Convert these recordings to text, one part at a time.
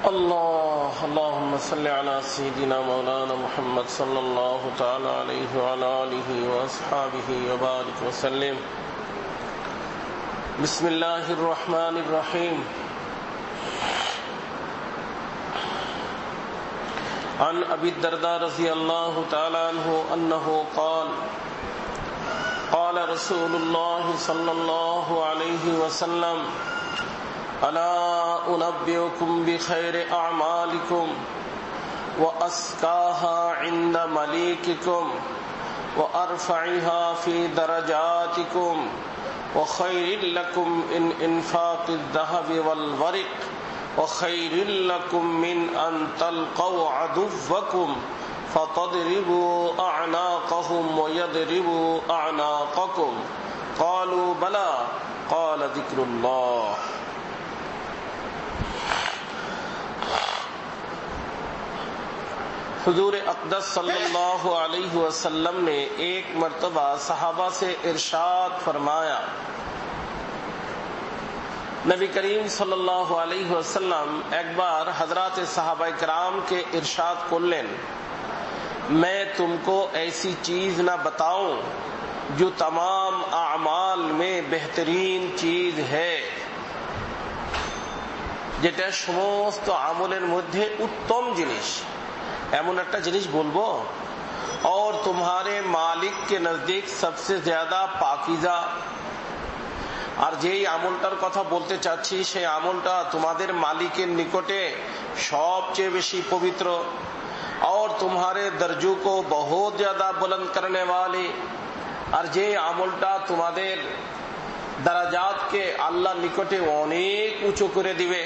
اللهم صل على سيدنا مولانا محمد صلى الله تعالى عليه وعلى آله وأصحابه وبارك وسلم. بسم الله الرحمن الرحيم. عن أبي الدرداء رضي الله تعالى عنه أنه قال قال رسول الله صلى الله عليه وسلم: ألا أنبئكم بخير أعمالكم وأزكاها عند مليككم وأرفعها في درجاتكم وخير لكم من إنفاق الذهب والورق وخير لكم من أن تلقوا عدوكم فتضربوا أعناقهم ويضربوا أعناقكم. قالوا بلى. قال ذكر الله. حضور اقدس صلی اللہ علیہ وسلم نے ایک مرتبہ صحابہ سے ارشاد فرمایا. نبی کریم صلی اللہ علیہ وسلم ایک بار حضرات صحابہ کرام کے ارشاد کرলেন, میں تم کو ایسی چیز نہ بتاؤں جو تمام اعمال میں بہترین چیز ہے, যেটা সমস্ত আমলের মধ্যে উত্তম জিনিস, এমন একটা জিনিস বলবো اور تمہارے মালিক کے نزدیک سب سے زیادہ পাকিজা, আর যেই আমলটার কথা বলতে চাচ্ছি সেই আমলটা তোমাদের মালিকের নিকটে সবচেয়ে বেশি পবিত্র اور تمہارے درجوں کو بہت زیادہ بلند کرنے والی, আর যেই আমলটা তোমাদের দরাজাতকে আল্লাহর নিকটে অনেক উঁচু করে দিবে,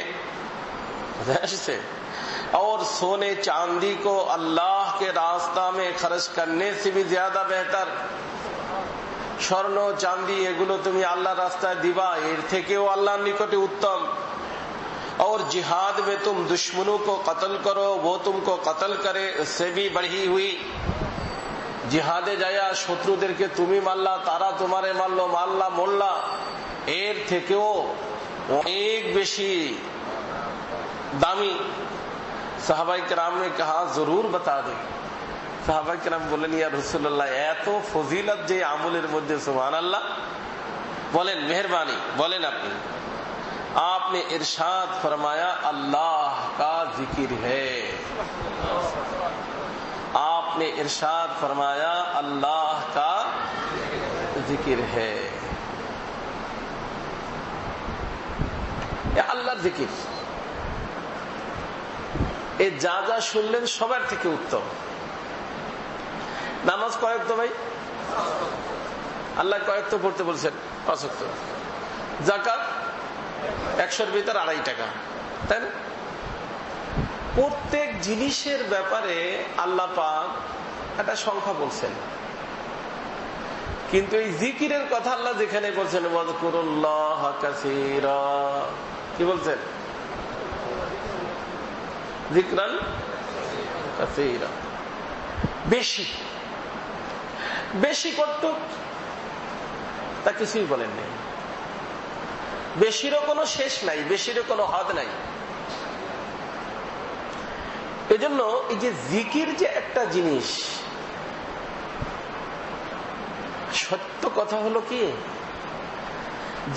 اور سونے چاندی کو اللہ کے راستہ میں خرچ کرنے سے بھی زیادہ بہتر, স্বর্ণ চাঁদি এগুলো তুমি আল্লাহর রাস্তায় দিবা, এর থেকেও আল্লাহর নিকটে উত্তম. اور جہاد میں تم دشمنوں کو قتل کرو, وہ تم کو قتل کرے, اس سے بھی بڑھی ہوئی. জিহাদে যায়া শত্রুদেরকে তুমি মারলা, তারা তোমারে মারলো, মারলা মোল্লা, এর থেকেও অনেক বেশি দামি. সাহাবায়ে কেরাম ने कहा जरूर बता दे. সাহাবায়ে কেরাম বললেন, ইয়া রাসূলুল্লাহ, এত ফজিলত যে আমলের মধ্যে, সুবহানাল্লাহ, বলেন মেহেরবানি, বলেন আপনি. आपने इरशाद फरमाया अल्लाह का जिक्र है. आपने इरशाद फरमाया अल्लाह का जिक्र है. আল্লাহর জিকির, এ যা যা শুনলেন সবার থেকে উত্তম. নামাজ কয়েক তো ভাই, আল্লাহ কয়েক তো পড়তে বলছেন, 5 ওয়াক্ত. যাকাত 100-র ভিতর 2.5 টাকা, তাই না? প্রত্যেক জিনিসের ব্যাপারে আল্লাহ পাক একটা সংখ্যা বলছেন, কিন্তু এই জিকিরের কথা আল্লাহ যেখানে বলছেন ওয়াজকুরুল্লাহ কাসীরা, কি বলছেন? যিকরান কাসীরা, বেশি বেশি করত, তা কিছুই বলেন নাই. বেশিরও কোনো শেষ নাই, বেশিরও কোনো হাদ নাই. এজন্য এই যে জিকির যে একটা জিনিস, সত্য কথা হলো কি,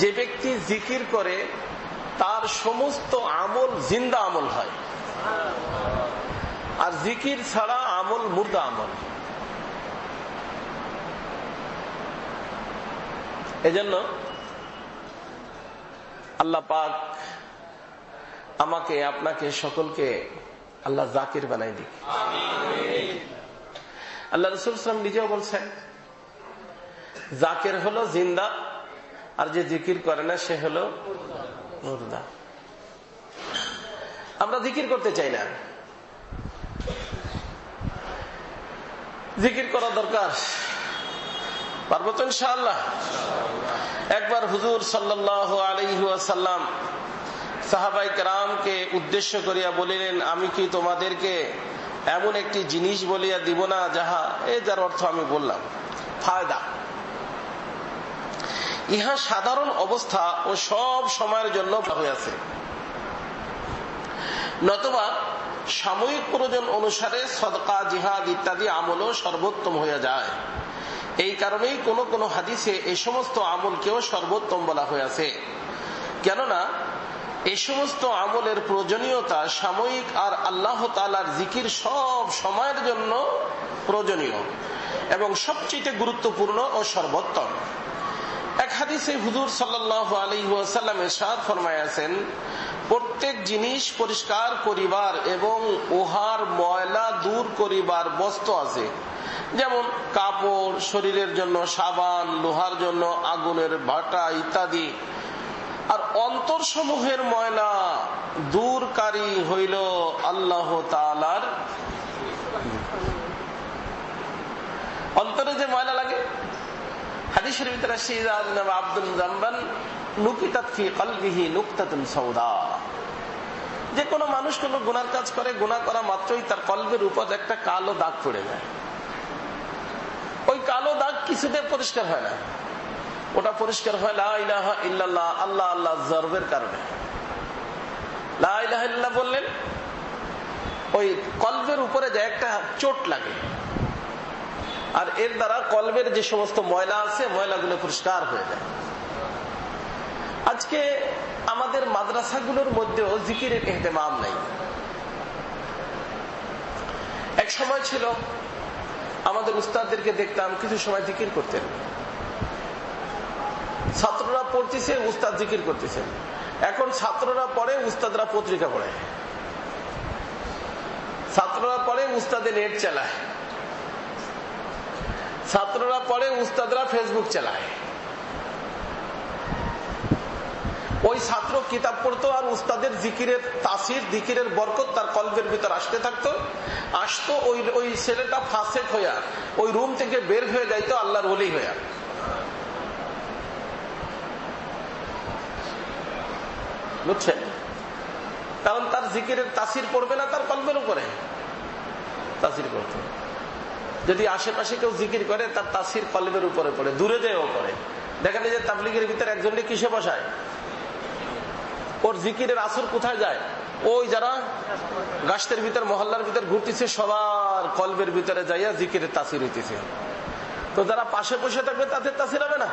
যে ব্যক্তি জিকির করে তার সমস্ত আমল জিন্দা আমল হয়, আর জিকির ছাড়া আমল মুর্দা আমল. এজন্য আল্লাহ পাক আমাকে, আপনাকে, সকলকে আল্লাহ জাকির বানাই দিক. আল্লাহ রাসূল সাল্লাল্লাহু আলাইহি ওয়াসাল্লাম নিজেও বলছেন, জাকির হলো জিন্দা, আর যে জিকির করে না সে হলো মুর্দা. আমরা জিকির করতে চাই না, জিকির করা দরকার. পারবো তো ইনশাআল্লাহ? একবার হুজুর সাল্লাল্লাহু আলাইহি ওয়াসাল্লাম সাহাবায়ে কেরামকে উদ্দেশ্য করিয়া বলিলেন, আমি কি তোমাদেরকে এমন একটি জিনিস বলিয়া দিব না যার অর্থ আমি বললাম, ফায়দা. ইহা সাধারণ অবস্থা ও সব সময়ের জন্য হয়ে আছে. নতুবা সাময়িক প্রয়োজন অনুসারে সদকা, জিহাদ ইত্যাদি আমলও সর্বোত্তম হয়ে যায়। এই কারণেই কোন কোন হাদিসে এই সমস্ত আমলকেও সর্বোত্তম বলা হয়েছে। কেননা এই সমস্ত আমলের প্রয়োজনীয়তা সাময়িক, আর আল্লাহ তাআলার জিকির সব সময়ের জন্য প্রয়োজনীয় এবং সবচেয়ে গুরুত্বপূর্ণ ও সর্বোত্তম। এক হাদিসে হুজুর সাল্লাল্লাহু আলাইহি ওয়াসাল্লাম ইরশাদ ফরমায়াছেন, প্রত্যেক জিনিস পরিষ্কার করিবার এবং উহার ময়লা দূর করিবার বস্তু আছে, যেমন কাপড়, শরীরের জন্য সাবান, লোহার জন্য আগুনের ভাটা ইত্যাদি। আর অন্তর সমূহের ময়লা দূরকারী হইল আল্লাহ তাআলার। অন্তরে যে ময়লা লাগে, হাদিসের ভিতরে আব্দুল জাম্বান নুকিতাত ফি কলবিহি নুকতাতুন সাউদা, যে কোনো মানুষ কোনো গুনার কাজ করে, গুনাহ করা মাত্রই তার কলবের উপর একটা কালো দাগ পড়ে যায়। ওই কালো দাগ কিছুতে পরিষ্কার হয় না, ওটা পরিষ্কার হয় লা ইলাহা ইল্লাল্লাহ, আল্লাহ আল্লাহ জরবের কারণে। লা ইলাহা ইল্লাল্লাহ বললেন, ওই কলবের উপরে যে একটা চোট লাগে, আর এর দ্বারা কলবের যে সমস্ত ময়লা আছে ময়লাগুলো পরিষ্কার হয়ে যায়। আজকে আমাদের মাদ্রাসাগুলোর মধ্যেও জিকিরের ইহতেমাম নাই। এক সময় ছিল আমাদের উস্তাদদেরকে দেখতাম কিছু সময় জিকির করতেন, ছাত্ররা পড়তেছে, উস্তাদ জিকির করতেছেন। এখন ছাত্ররা পড়ে, উস্তাদরা পত্রিকা পড়ে, ছাত্ররা পড়ে, উস্তাদে নেট চালায়, ছাত্ররা পড়ে, উস্তাদরা ফেসবুক চালায়। ওই ছাত্র কিতাব পড়তো আর উস্তাদের জিকিরের তাসির, জিকিরের বরকত তার কলবের ভিতর আসতে থাকতো, আসতো। ওই ছেলেটা ফাসেক হইয়া ওই রুম থেকে বের হয়ে যাইতো আল্লাহর ওলি হইয়া। বুঝছেন? কারণ তার জিকিরের তাসির পড়বে না তার কলবের উপরে, তাসির করতো। যদি আশেপাশে কেউ জিকির করে তার তাসির কলবের উপরে পড়ে, দূরে যেও পড়ে। দেখেন যে তাবলীগের ভিতরে একজনকে কিসে বসায়, ওর জিকিরের আসর কোথায় যায়? ওই যারা গাছের ভিতর মহল্লার ভিতর ঘুরতেছে সবার কলবের ভিতরে যাইয়া জিকিরের তাসির হইতেছে। তো যারা পাশে বসে থাকবে তাদের তাসির হবে না?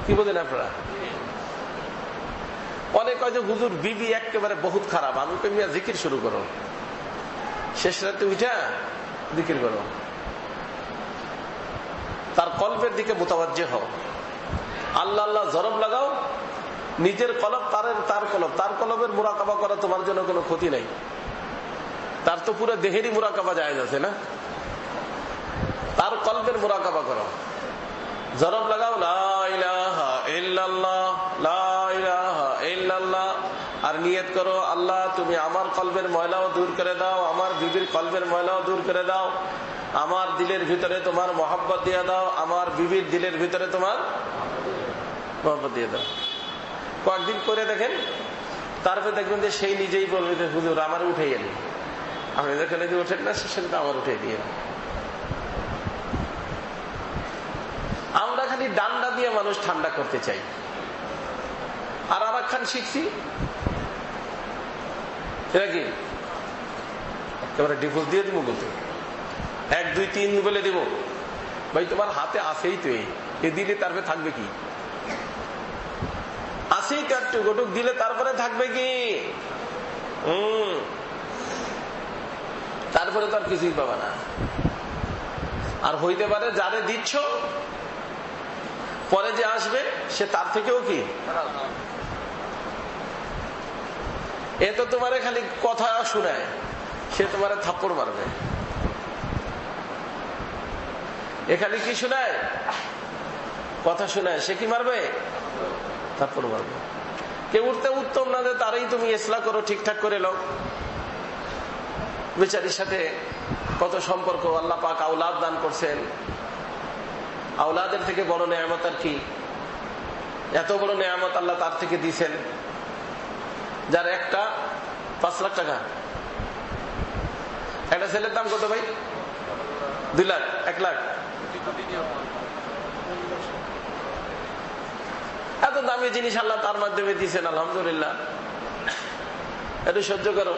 কি বলেন আপনারা? অনেক হয় যে হুজুর বিবি একেবারে বহুত খারাপ, আমি কইয়া জিকির শুরু করো, শেষ রাতে উঠা জিকির করো। তার কলবের দিকে মুতাওয়াজ্জে হও, আল্লাহ আল্লাহ জরব লাগাও। নিজের কলব তার কলবের মুরাকাবা করা তোমার জন্য কোনো ক্ষতি নাই। তার তো পুরো দেহেরই মুরাকাবা জায়েজ আছে না? তার কলবের মুরাকাবা করো, জরব লাগাও লা ইলাহা ইল্লাল্লাহ, লা ইলাহা ইল্লাল্লাহ। আর নিয়ত করো, আল্লাহ তুমি আমার কলবের ময়লাও দূর করে দাও, আমার বিবির কলবের ময়লাও দূর করে দাও, আমার দিলের ভিতরে তোমার মহব্বত দিয়ে দাও, আমার বিবির দিলের ভিতরে তোমার মহব্বত দিয়ে দাও। কয়েকদিন করে দেখেন, তারপরে দেখবেন যে সেই নিজেই বলবে যে হুজুর আমার উঠে এলেন, আপনি যেখানে যে ওঠেন না সেখানে আমার উঠে দিয়ে। আমরা খালি ডান্ডা দিয়ে মানুষ ঠান্ডা করতে চাই। আর একখান শিখছি, সেটা কি একেবারে ডিভোর্স দিয়ে দিব, কিন্তু 1 2 3 বলে দিব। ভাই তোমার হাতে আসেই তো, এই দিলে তারপরে থাকবে কি? আসেই কাটটুক ওটুক দিলে তারপরে থাকবে কি? তারপরে তো আর কিছুই পাবে না। আর হইতে পারে যারে দিচ্ছ পরে যে আসবে সে তার থেকেও কি, এ তো তোমারে খালি কথা শুনায়, সে তোমারে থাপ্পড় মারবে। এখানে কি শোনায়? কথা শোনায়, সে কি মারবে? থাপ্পড় মারবে। কেউ উঠতে উত্তম না যে তারই তুমি ইসলাহ করো, ঠিকঠাক করে লো। বেচারির সাথে কত সম্পর্ক, আল্লাহ পাক আওলাদ দান করছেন, আওলাদের থেকে বড় নেয়ামত আর কি? এত বড় নেয়ামত আল্লাহ তার থেকে দিয়েছেন, যার একটা 5 লাখ টাকা। একটা ছেলের দাম কত ভাই? 2 লাখ, 1 লাখ। এত দামি জিনিস আল্লাহ তার মাধ্যমে দিয়েছেন, আলহামদুলিল্লাহ। একটু সহ্য করো।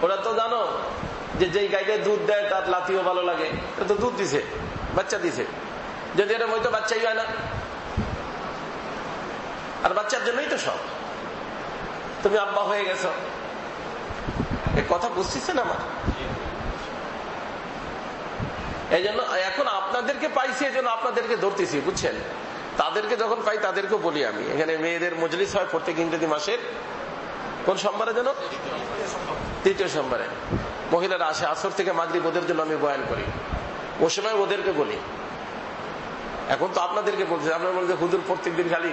ওরা তো জানো যে যেই গাইডে দুধ দেয় তার লাতিও ভালো লাগে, এটা তো দুধ দিছে, বাচ্চা দিছে। যদি এরকম হয়তো বাচ্চাই হয় না, আর বাচ্চার জন্যই তো সব। তুমি আব্বা হয়ে গেছো, এ কথা বুঝতেছেন আমার? এই জন্য এখন আপনাদেরকে পাইছি, এই জন্য আপনাদেরকে ধরতেছি, বুঝছেন? তাদেরকে যখন পাই তাদেরকে বলি আমি। এখানে মেয়েদের মজলিস হয় প্রত্যেক ইংরেজি মাসের কোন সোমবারে যেন? তৃতীয় সোমবারে। মহিলারা আসে, আসর থেকে মাগরিব ওদের জন্য আমি বয়ান করি, ও সময় ওদেরকে বলি। এখন তো আপনাদেরকে বলছি, আপনারা বলছে হুজুর প্রত্যেকদিন খালি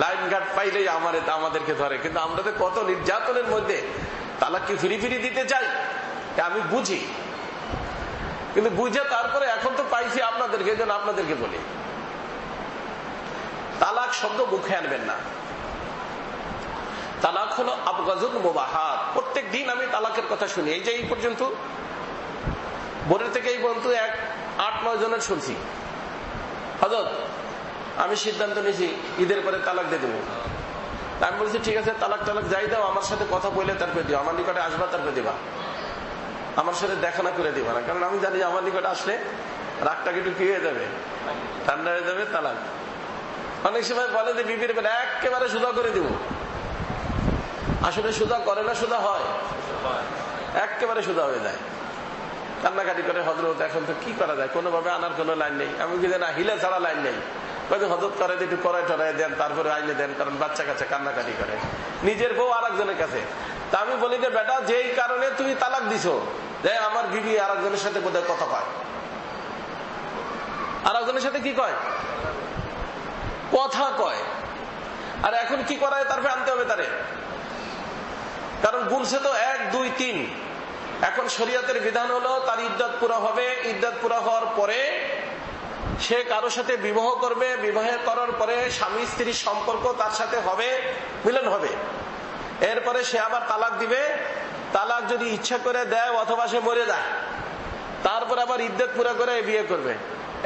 লাইন গার্ড পাইলেই আমাদেরকে ধরে, কিন্তু আমরা তো কত নির্যাতনের মধ্যে। তালাক কি ফিরি ফিরি দিতে চাই? আমি বুঝি, কিন্তু বুঝে তারপরে এখন তো পাইছি আপনাদেরকে, এই জন্য আপনাদেরকে বলি তালাক শব্দ মুখে আনবেন না। তালাক হলো আবগাজুল মুবাহাত। প্রত্যেক দিন আমি তালাকের কথা শুনি। এই যে এই পর্যন্ত বোর্ডের থেকে এই পর্যন্ত 8-9 জনের শুনছি, হযরত আমি সিদ্ধান্ত নিয়েছি ঈদের পরে তালাক দিয়ে দেবো। আমি বলছি ঠিক আছে, তালাক যাই দাও, আমার সাথে কথা বলে তারপরে দিও, আমার নিকটে আসবা তারপরে দিবা, আমার সাথে দেখা না করে দিবা না। কারণ আমি জানি আমার নিকটে আসলে রাগটাকে একটু কি হয়ে যাবে, ঠান্ডা হয়ে যাবে, তালাক। অনেক সময় বলে যে বিবির বেলা একেবারে সুদা করে দিব, আসলে সুদা করে না, সুদা হয়, একেবারে সুদা হয়ে যায়, কান্নাকাটি করে। হযরত এখন তো কি করা যায়, কোনোভাবে আনার কোনো লাইন নেই। আমি কি না হিলে ছাড়া লাইন নেই। হযরত করে একটু করাই টরাই দেন, তারপরে আইনে দেন, কারণ বাচ্চা কাছে কান্নাকাটি করে, নিজের বউ আর একজনের কাছে। তা আমি বলি যে বেটা, যেই কারণে তুমি তালাক দিছো, যে আমার বিবি আর একজনের সাথে বোধহয় কথা কয়, আর একজনের সাথে কি কয়, কথা কয়। আর এখন কি করায়, তারপরে আনতে হবে তারে, কারণ বলছে তো 1, 2, 3। এখন শরীয়তের বিধান হলো তার ইদ্দত পুরা হবে, ইদ্দত পুরা হওয়ার পরে সে কারোর সাথে বিবাহ করবে, বিবাহ করার পরে স্বামী স্ত্রীর সম্পর্ক তার সাথে হবে, মিলন হবে। এরপরে সে আবার তালাক দিবে। তালাক যদি ইচ্ছা করে দেয় অথবা সে মরে যায়, তারপর আবার ইদ্দত পুরা করে বিয়ে করবে।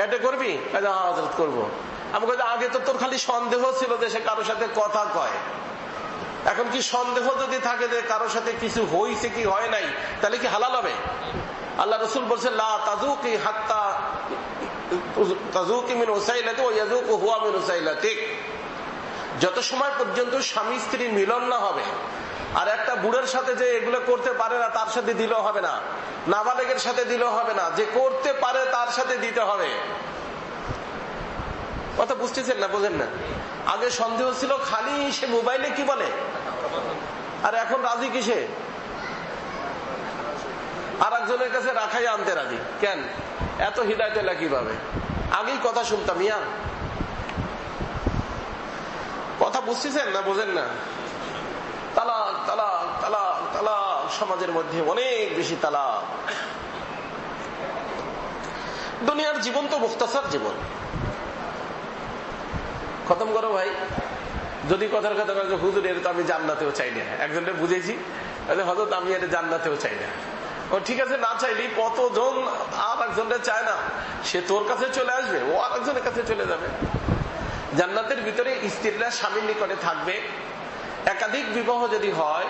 এটা করবি? হযরত করবো। আমি বলি আগে তো তোর খালি সন্দেহ ছিল যে সে কারোর সাথে কথা কয়, এখন কি সন্দেহ যদি থাকে যে কারোর সাথে কিছু হয়েছে কি হয় নাই, তাহলে কি হালাল হবে? আল্লাহ রাসূল বলছেন লা তাযুকি হাত্তা তাযুকি মিন উসাইলাতি ওয়া ইয়াযুকু হুয়া মিন উসাইলাতিক। যত সময় পর্যন্ত স্বামী স্ত্রী মিলন না হবে, আর একটা বুড়ের সাথে যে এগুলো করতে পারে না তার সাথে দিলেও হবে না, নাবালেগের সাথে দিলেও হবে না, যে করতে পারে তার সাথে দিতে হবে। কথা বুঝতেছেন না? বোঝেন না? আগে সন্দেহ ছিল খালি সে মোবাইলে কি বলে, আর এখন রাজি কিসে? আর একজনের কাছে রাখাই আনতে রাজি। কেন এত হৃদায়ত এলা কিভাবে? আগেই কথা শুনতাম। ইয়া কথা বুঝতেছেন না? বোঝেন না? তালাক তালাক তালাক তালাক, সমাজের মধ্যে অনেক বেশি তালাক। দুনিয়ার জীবন তো মুখতাসার জীবন, খতম করো ভাই। যদি কথার কথা হুজুর এর তো আমি জান্নাতেও চাই না, একজনকে বুঝেছি হযরত আমি এটা জান্নাতেও চাই না। ও ঠিক আছে, না চাইলি কতজন আর একজনটা চায় না, সে তোর কাছে চলে আসবে, ও আর একজনের কাছে চলে যাবে। জান্নাতের ভিতরে স্ত্রীরা স্বামীর নিকটে থাকবে। একাধিক বিবাহ যদি হয়,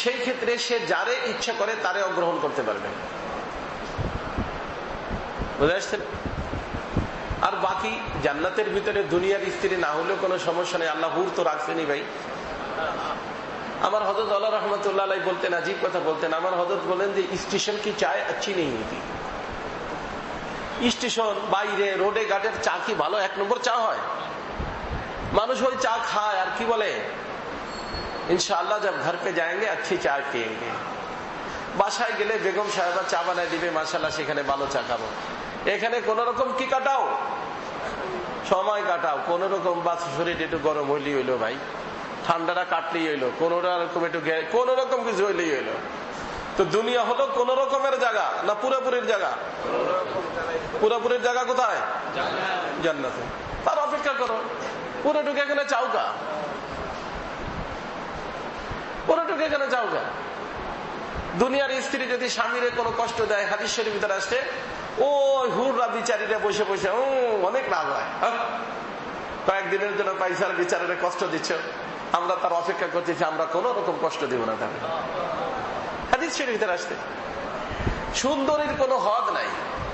সেই ক্ষেত্রে সে যারে ইচ্ছা করে তারে গ্রহণ করতে পারবে। বুঝে আসছেন? আর বাকি জান্নাতের ভিতরে দুনিয়ার স্ত্রী না হলেও কোনো সমস্যা নেই, আল্লাহ হুর তো রাখছেনই ভাই। আমার হযরত আল্লাহ রহমতুল্লাহ আলাইহি বলতেন, আজীব কথা বলতেন। আমার হযরত বলেন যে স্টেশন কি চায় अच्छी नहीं होती। স্টেশন, বাইরে, রোডে ঘাটের চা কি ভালো 1 নম্বর চা হয়? মানুষ ওই চা খায় আর কি বলে, इंशाअल्लाह जब घर पे जाएंगे अच्छी चाय पिएंगे। বাসায় গেলে বেগম সাহেবা চা বানায় দিবে, মাশাআল্লাহ সেখানে ভালো চা খাবো। এখানে কোন রকম কি কাটাও, সময় কাটাও কোন রকম, বা শরীর একটু গরম হইলেই হইলো ভাই, ঠান্ডাটা কাটলেই হইলো, কোন রকম একটু কোন রকম কিছু হইলেই হইলো। তো দুনিয়া হলো কোন রকমের জায়গা না পুরোপুরির জায়গা? পুরোপুরির জায়গা কোথায়? জান্নাতে। তার অপেক্ষা করো, পুরোটুকু এখানে চাউকা, পুরোটুকু এখানে চাউকা। দুনিয়ার স্ত্রী যদি স্বামীরে কোনো কষ্ট দেয়, হাদিস শরীফের ভিতরে আসছে, ও হুররা বিচারীরা বসে বসে অনেক রাগ হয়, কয়েকদিনের জন্য পয়সার বিচারের কষ্ট দিচ্ছ, আমরা তার অপেক্ষা করতেছি, আমরা কোন রকম কষ্ট দেব না তাকে। হাদিস শরীফের আসছে সুন্দরীর কোনো হদ নাই।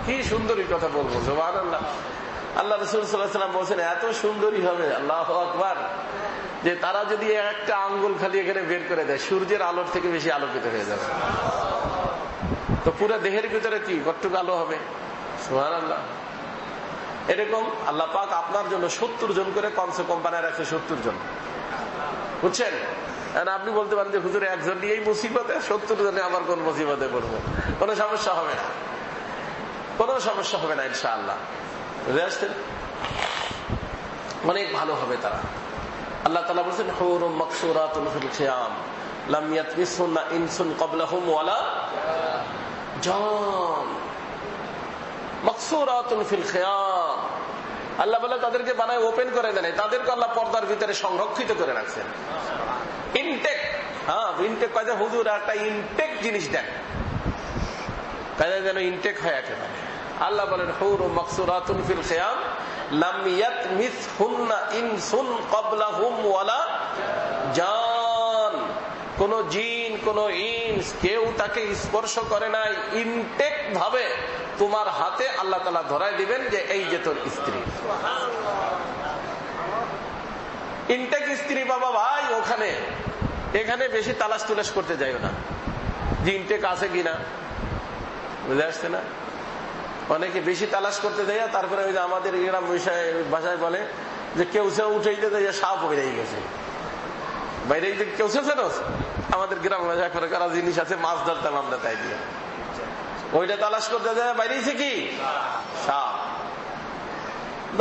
কি সুন্দরীর কথা বলবো, সুবহানাল্লাহ। আল্লাহ রাসূল সাল্লাল্লাহু আলাইহি ওয়াসাল্লাম বলেছেন এত সুন্দরী হবে, আল্লাহু আকবার, যে তারা যদি একটা আঙ্গুল খালি এখানে বের করে দেয় সূর্যের আলোর থেকে বেশি আলোকিত হয়ে যাবে। তো পুরো দেহের ভিতরে কি কতটুকু আলো হবে, সুবহানাল্লাহ। এরকম আল্লাহ পাক আপনার জন্য 70 জন করে কমসে কম বানায় রাখছে, 70 জন, বুঝছেন? আপনি বলতে পারেন যে হুজুর একজন নিয়েই মুসিবতে, 70 জনে আবার কোন মুসিবতে পড়বো? কোনো সমস্যা হবে না, কোনো সমস্যা হবে না ইনশাআল্লাহ। বুঝে আসছেন? অনেক ভালো হবে তারা। আল্লাহ তাআলা বলেছেন হুরুম মাকসুরাতুন ফিল খিয়াম লাম ইয়াতমিসহুন্না ইনসুন ক্বাবলাহুম ওয়ালা জান। মাকসুরাতুন ফিল খিয়াম, আল্লাহ বলে তাদেরকে বানায় ওপেন করে দেন, তাদেরকে আল্লাহ পর্দার ভিতরে সংরক্ষিত করে রাখছেন। ইনটেক, হ্যাঁ ইনটেক কাজে হুজুর একটা ইনটেক জিনিস দেন, কাজে যেন ইনটেক হয় একেবারে। আল্লাহ বলেন হুরুম মাকসুরাতুন ফিল খিয়াম লাম ইয়াতমিসহুন্না ইনসুন ক্বাবলাহুম ওয়ালা জান। কোন জিন, কোন ইনস কেউ তাকে স্পর্শ করে নাই। ইনটেক ভাবে তোমার হাতে আল্লাহ তাআলা ধরায় দিবেন যে এই যে তোর স্ত্রী। ইনটেক স্ত্রী বাবা ভাই, ওখানে এখানে বেশি তালাশ তুলাশ করতে যাইও না যে ইনটেক আছে কিনা, বুঝে আসছে না? অনেকে বেশি তালাশ করতে যায়, তারপরে ওই যে আমাদের গ্রাম ভাষায় বলে যে কেউ সে উঠেইতে যায় সাপ বেরিয়ে গেছে বাইরে, কেউ সে আমাদের গ্রাম ভাষায় করে কারা জিনিস আছে মাছ ধরতাম আমরা, তাই দিয়ে ওইটা তালাশ করতে যায় বাইরেছে কি সাপ।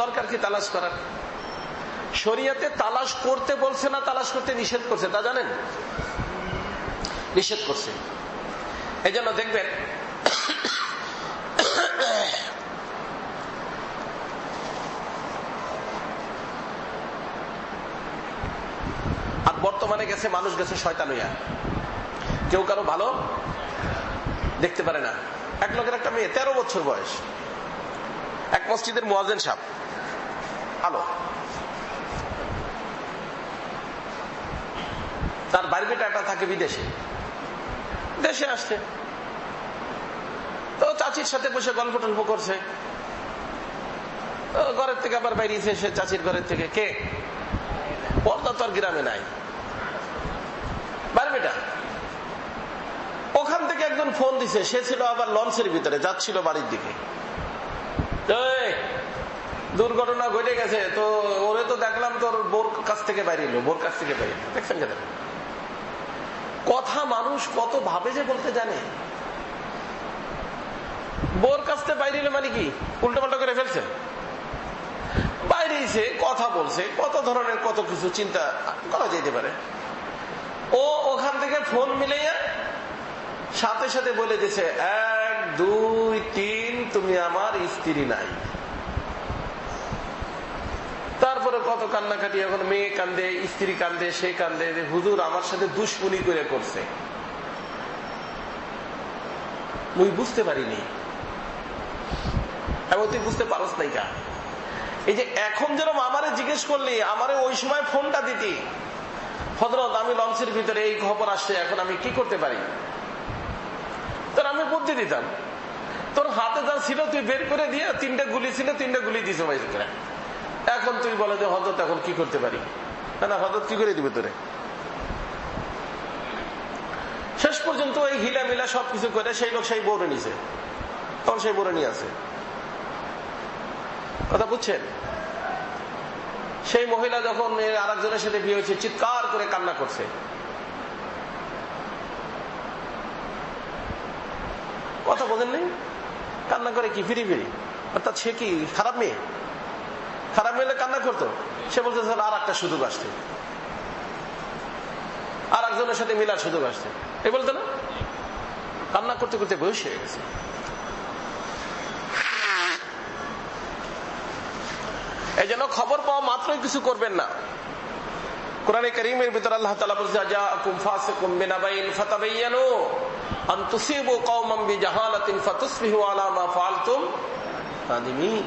দরকার কি তালাশ করার? শরীয়তে তালাশ করতে বলছে না, তালাশ করতে নিষেধ করছে, তা জানেন? নিষেধ করছে। এই জন্য দেখবেন আর বর্তমানে গেছে মানুষ গেছে শয়তান হইয়া, কেউ কারো ভালো দেখতে পারে না। এক লোকের একটা মেয়ে 13 বছর বয়স, এক মসজিদের মুয়াজ্জিন সাহেব, ভালো, তার বাড়িটা থাকে বিদেশে, দেশে আসছে তো চাচির সাথে বসে গল্প টল্প করছে। ঘরের থেকে আবার বাইরেছে সে চাচির ঘরের থেকে, কে পর্দা তো আর গ্রামে নাই, বাড়িটা। ওখান থেকে একজন ফোন দিছে, সে ছিল আবার লঞ্চের ভিতরে যাচ্ছিল বাড়ির দিকে, দুর্ঘটনা ঘটে গেছে, তো ওরে তো দেখলাম তোর বোর কাছ থেকে বাইরে এলো, বোর কাছ থেকে বাইরে দেখছেন কেন? কথা মানুষ কত ভাবে যে বলতে জানে। বোর কাছ থেকে বাইরে এলো মানে কি উল্টো পাল্টা করে ফেলছে, বাইরে এসে কথা বলছে, কত ধরনের কত কিছু চিন্তা করা যেতে পারে। ও ওখান থেকে ফোন মিলাইয়া সাথে সাথে বলে দিছে 1 2 3 তুমি আমার স্ত্রী নাই। তারপরে কত কান্নাকাটি, এখন মেয়ে কান্দে, স্ত্রী কান্দে, সে কান্দে, হুজুর আমার সাথে দুশ্মনী করে করছে, মুই বুঝতে পারিনি। এবং তুই বুঝতে পারস নাই কা? এই যে এখন যেরকম আমারে জিজ্ঞেস করলি, আমারে ওই সময় ফোনটা দিতি, হযরত আমি লঞ্চের ভিতরে এই খবর আসছে, এখন আমি কি করতে পারি? তোর আমি বুদ্ধি দিতাম, তোর হাতে যা ছিল তুই বের করে দিয়ে, 3টা গুলি ছিল, 3টা গুলি দিছ ভাই। এখন তুই বলে যে হযরত এখন কি করতে পারি? না হযরত কি করে দিবে তোরে? শেষ পর্যন্ত ওই হিলা মিলা সবকিছু করে সেই লোক সেই বউরে নিছে, তখন সেই বউরে নিয়ে আছে। কথা বুঝছেন? সেই মহিলা যখন আরেকজনের সাথে বিয়ে হয়েছে, চিৎকার করে কান্না করছে। কথা বোঝেননি? কান্না করে কি ফিরি ফিরি, অর্থাৎ সে কি খারাপ মেয়ে? খারাপ মেয়ে কান্না করতো? সে বলতে আর একটা সুযোগ আসছে, আর একজনের সাথে মিলার সুযোগ আসছে, এই বলতো না? কান্না করতে করতে বয়স হয়ে গেছে। এই জন্য খবর পাওয়া মাত্রই কিছু করবেন না। কোরআনে কারীমের ভিতর আল্লাহ তাআলা বলেছেন জাআকুম ফাসিকুম বিনাবাইন ফাতাবায়ানু আন তুসিবু কওমান বিজাহালাতিন ফাতুসবিহু আলা মা ফাআলতুম নাদিমিন।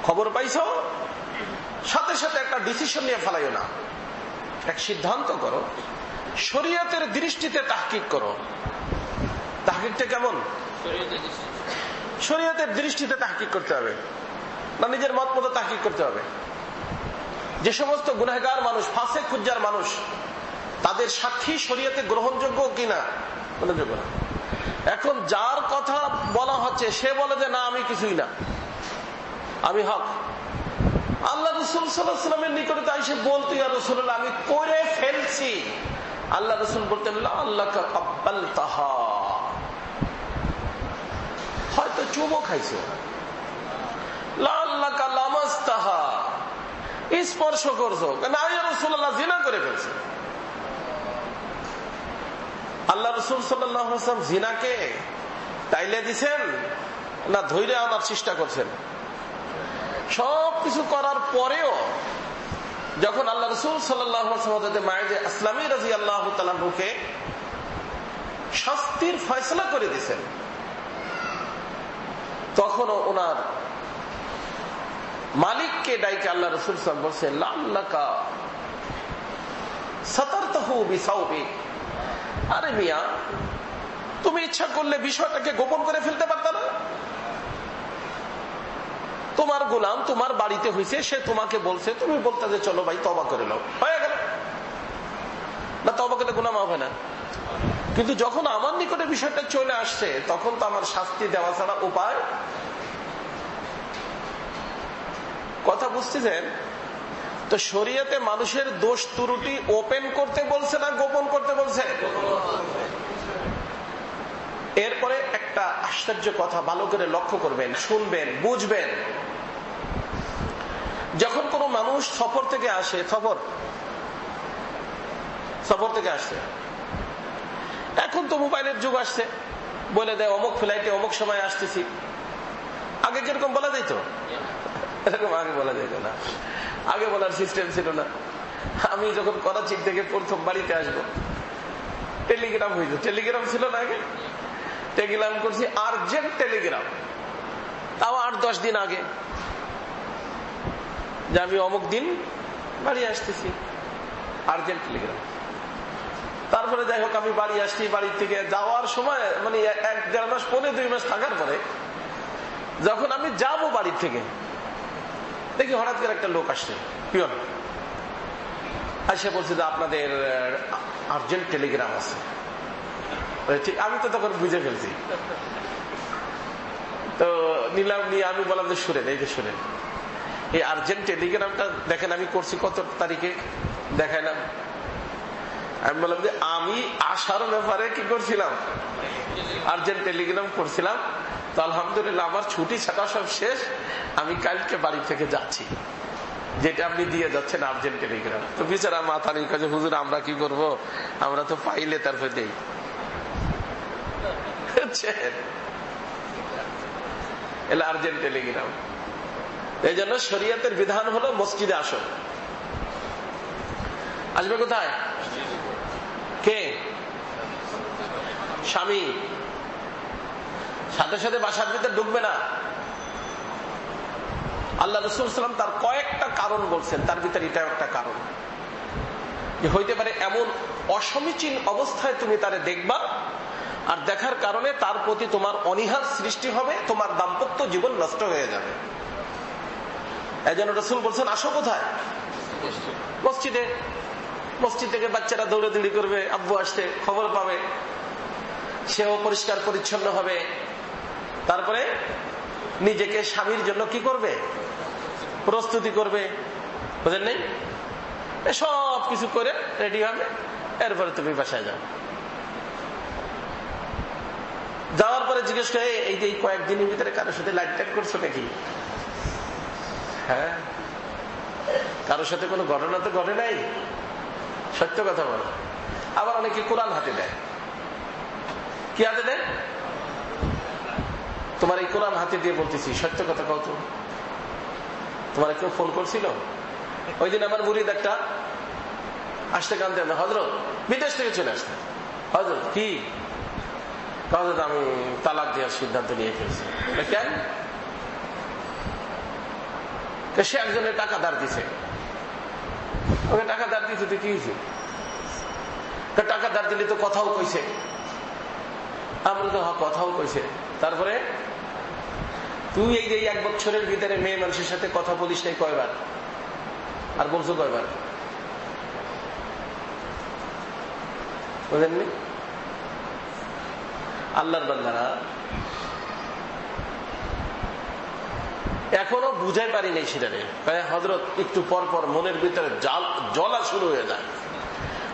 খবর পাইছো, সাথে সাথে একটা ডিসিশন নিয়ে ফেলাইও না, এক সিদ্ধান্ত করো, শরীয়তের দৃষ্টিতে তাহকিক করো। তাহকিকটা কেমন? শরীয়তের দৃষ্টিতে তাহকিক করতে হবে, না নিজের মত মতো তাহকিক করতে হবে। যে সমস্ত গুনাহগার মানুষ, ফাসেক ফুজ্জার মানুষ, তাদের সাক্ষী শরীয়তে গ্রহণযোগ্য কিনা? গ্রহণযোগ্য না। এখন যার কথা বলা হচ্ছে সে বলে যে না আমি কিছুই না, আমি হক। আল্লাহ রাসূল সাল্লাল্লাহু আলাইহি ওয়াসাল্লামের নিকটে এসে বলতে, ইয়া রাসূলুল্লাহ আমি করে ফেলছি। আল্লাহ রাসূল বলতেন আল্লাহকা কাব্বালতাহা, হয়তো চুমো খাইছো, লাআল্লাকা লামাসতাহা, স্পর্শ করছো, না ইয়া রাসূলুল্লাহ জিনা করে ফেলছে। আল্লাহ রাসূল সাল্লাল্লাহু আলাইহি ওয়াসাল্লাম জিনাকে টাইলে দিছেন না ধৈর্য আনার চেষ্টা করছেন? সবকিছু করার পরেও যখন আল্লাহ রাসূল সাল্লাল্লাহু আলাইহি ওয়াসাল্লাম মায়েদে আসলামী রাদিয়াল্লাহু তাআলা আনহুকে শাস্তির ফয়সালা করে দিয়েছেন, তখনও ওনার মালিককে ডাইকে আল্লাহ রাসূল সাল্লাল্লাহু আলাইহি ওয়াসাল্লাম বলছেন লাআল্লাকা সাতারতাহু বিসাওবি, আরে মিয়া তুমি ইচ্ছা করলে বিষয়টাকে গোপন করে ফেলতে পারত না? তোমার গোলাম তোমার বাড়িতে হয়েছে, সে তোমাকে বলছে, তুমি বলতে যে চলো ভাই তওবা করে নাও, হয়ে গেল না? তওবা করলে গুনাহ মাফ হয় না? কিন্তু যখন আমার নিকটে বিষয়টা চলে আসছে তখন তো আমার শাস্তি দেওয়া ছাড়া উপায়। কথা বুঝতেছেন তো? শরীয়তে মানুষের দোষ ত্রুটি ওপেন করতে বলছে না গোপন করতে বলছে? এরপরে একটা আশ্চর্য কথা ভালো করে লক্ষ্য করবেন, শুনবেন, বুঝবেন। যখন কোনো মানুষ সফর থেকে আসে, সফর থেকে আসছে, এখন তো মোবাইলের যুগ আসছে, বলে দেয় অমুক ফ্লাইটে অমুক সময় আসতেছি। আগে কিরকম বলা যেত? এরকম আগে বলা যেত না, আগে বলার সিস্টেম ছিল না। আমি যখন করাচি থেকে প্রথম বাড়িতে আসবো, টেলিগ্রাম হইতো, টেলিগ্রাম ছিল না আগে, টেলিগ্রাম করছি, আর্জেন্ট টেলিগ্রাম, তাও 8-10 দিন আগে, যে আমি অমুক দিন বাড়ি আসতেছি, আর্জেন্ট টেলিগ্রাম। তারপরে যাই হোক আমি বাড়ি আসছি, বাড়ি থেকে যাওয়ার সময় মানে 1-1.5 মাস, 1.5-2 মাস থাকার পরে যখন আমি যাবো বাড়ির থেকে, দেখি হঠাৎ করে একটা লোক আসছে, পিয়ন আসে, বলছে যে আপনাদের আর্জেন্ট টেলিগ্রাম আছে। ঠিক, আমি তো তখন বুঝে ফেলছি, তো নিলাম, নিয়ে আমি বললাম যে শুনেন, এই যে শুনেন, এই আর্জেন্ট টেলিগ্রামটা দেখেন আমি করছি কত তারিখে, দেখাইলাম। আমি বললাম যে আমি আসার ব্যাপারে কি করছিলাম, আর্জেন্ট টেলিগ্রাম করছিলাম, তো আলহামদুলিল্লাহ আমার ছুটি ছাটা সব শেষ, আমি কালকে বাড়ি থেকে যাচ্ছি, যেটা আপনি দিয়ে যাচ্ছেন আর্জেন্ট টেলিগ্রাম। তো বিচারা মাথা নিয়ে কাজে, হুজুর আমরা কি করব, আমরা তো পাইলে তারপরে দেই। এলা আর্জেন্ট টেলিগ্রাম। এই জন্য শরীয়তের বিধান হলো মসজিদে আসো। আসবে কোথায়? কে? স্বামী। সাথে সাথে বাসার ভিতরে ঢুকবে না। আল্লাহ রাসূল সাল্লাল্লাহু আলাইহি ওয়াসাল্লাম তার কয়েকটা কারণ বলছেন, তার ভিতরে এটা একটা কারণ, যে হইতে পারে এমন অসমীচীন অবস্থায় তুমি তারে দেখবা, আর দেখার কারণে তার প্রতি তোমার অনীহার সৃষ্টি হবে, তোমার দাম্পত্য জীবন নষ্ট হয়ে যাবে। এই জন্য রাসূল বলছেন আসো কোথায়? মসজিদে। মসজিদ থেকে বাচ্চারা দৌড়াদৌড়ি করবে, আব্বু আসতে খবর পাবে, সেও পরিষ্কার পরিচ্ছন্ন হবে, তারপরে নিজেকে স্বামীর জন্য কি করবে, প্রস্তুতি করবে, বুঝেন নেই? সব কিছু করে রেডি হবে, এরপরে তুমি বাসায় যাও। যাওয়ার পরে জিজ্ঞেস করে এই যে কয়েকদিনের ভিতরে কারোর সাথে লাইট টাইট করছো নাকি? হ্যাঁ, কারোর সাথে কোনো ঘটনা তো ঘটে নাই, সত্য কথা বলো। আবার অনেকে কোরআন হাতে দেয়। কি হাতে দেয়? তোমার এই কোরআন হাতে দিয়ে বলতেছি সত্য কথা কত। তোমার কেউ ফোন করছিল? ওই দিন আমার মুরিদ একটা আসতে কানতে, হযরত বিদেশ থেকে চলে আসতে, হযরত কি হযরত আমি তালাক দেওয়ার সিদ্ধান্ত নিয়ে ফেলছি। কেন? সে একজনের টাকা ধার দিছে, ওকে টাকা ধার দিতে কি হয়েছে? টাকা ধার দিলে তো কথাও কইছে। আমরা তো কথাও কইছে। তারপরে তুই এই যে 1 বছরের ভিতরে মেয়ে মানুষের সাথে কথা বলিস নাই কয়বার? আর বলছো কয়বার? বুঝলেননি? আল্লাহর বান্দারা এখনো বুঝাই পারি নাই সেটারে। হযরত একটু পর পর মনের ভিতরে জ্বলা শুরু হয়ে যায়।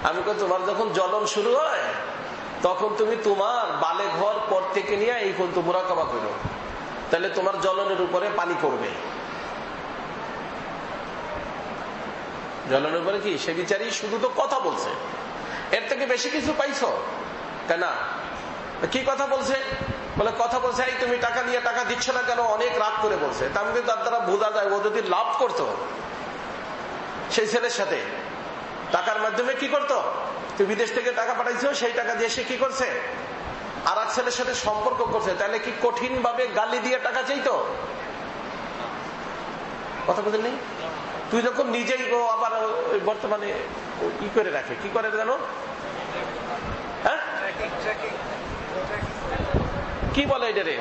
আমি কই তোমার যখন জ্বলন শুরু হয় তখন তুমি তোমার বালে ঘর পর থেকে নিয়ে এই পর্যন্ত মুরাকাবা করো, তাহলে তোমার জ্বলনের উপরে পানি পড়বে। জ্বলনের উপরে কি? সে বিচারি শুধু তো কথা বলছে, এর থেকে বেশি কিছু পাইছো? তাই না? কি কথা বলছে? বলে কথা বলছে এই তুমি টাকা নিয়ে টাকা দিচ্ছ না কেন, অনেক রাগ করে বলছে। তার মধ্যে তার দ্বারা বোঝা যায় ও যদি লাভ করতো সেই ছেলের সাথে, টাকার মাধ্যমে কি করতো, তুই বিদেশ থেকে টাকা পাঠাইছো, সেই টাকা দিয়ে সে কি করছে, আর এক ছেলের সাথে সম্পর্ক করছে, তাহলে কি কঠিন ভাবে গালি দিয়ে টাকা চাইতো? কথা বলতে নেই? তুই যখন নিজেই ও আবার বর্তমানে ই করে রাখে, কি করে জানো? হ্যাঁ, কি বলে এটা রে?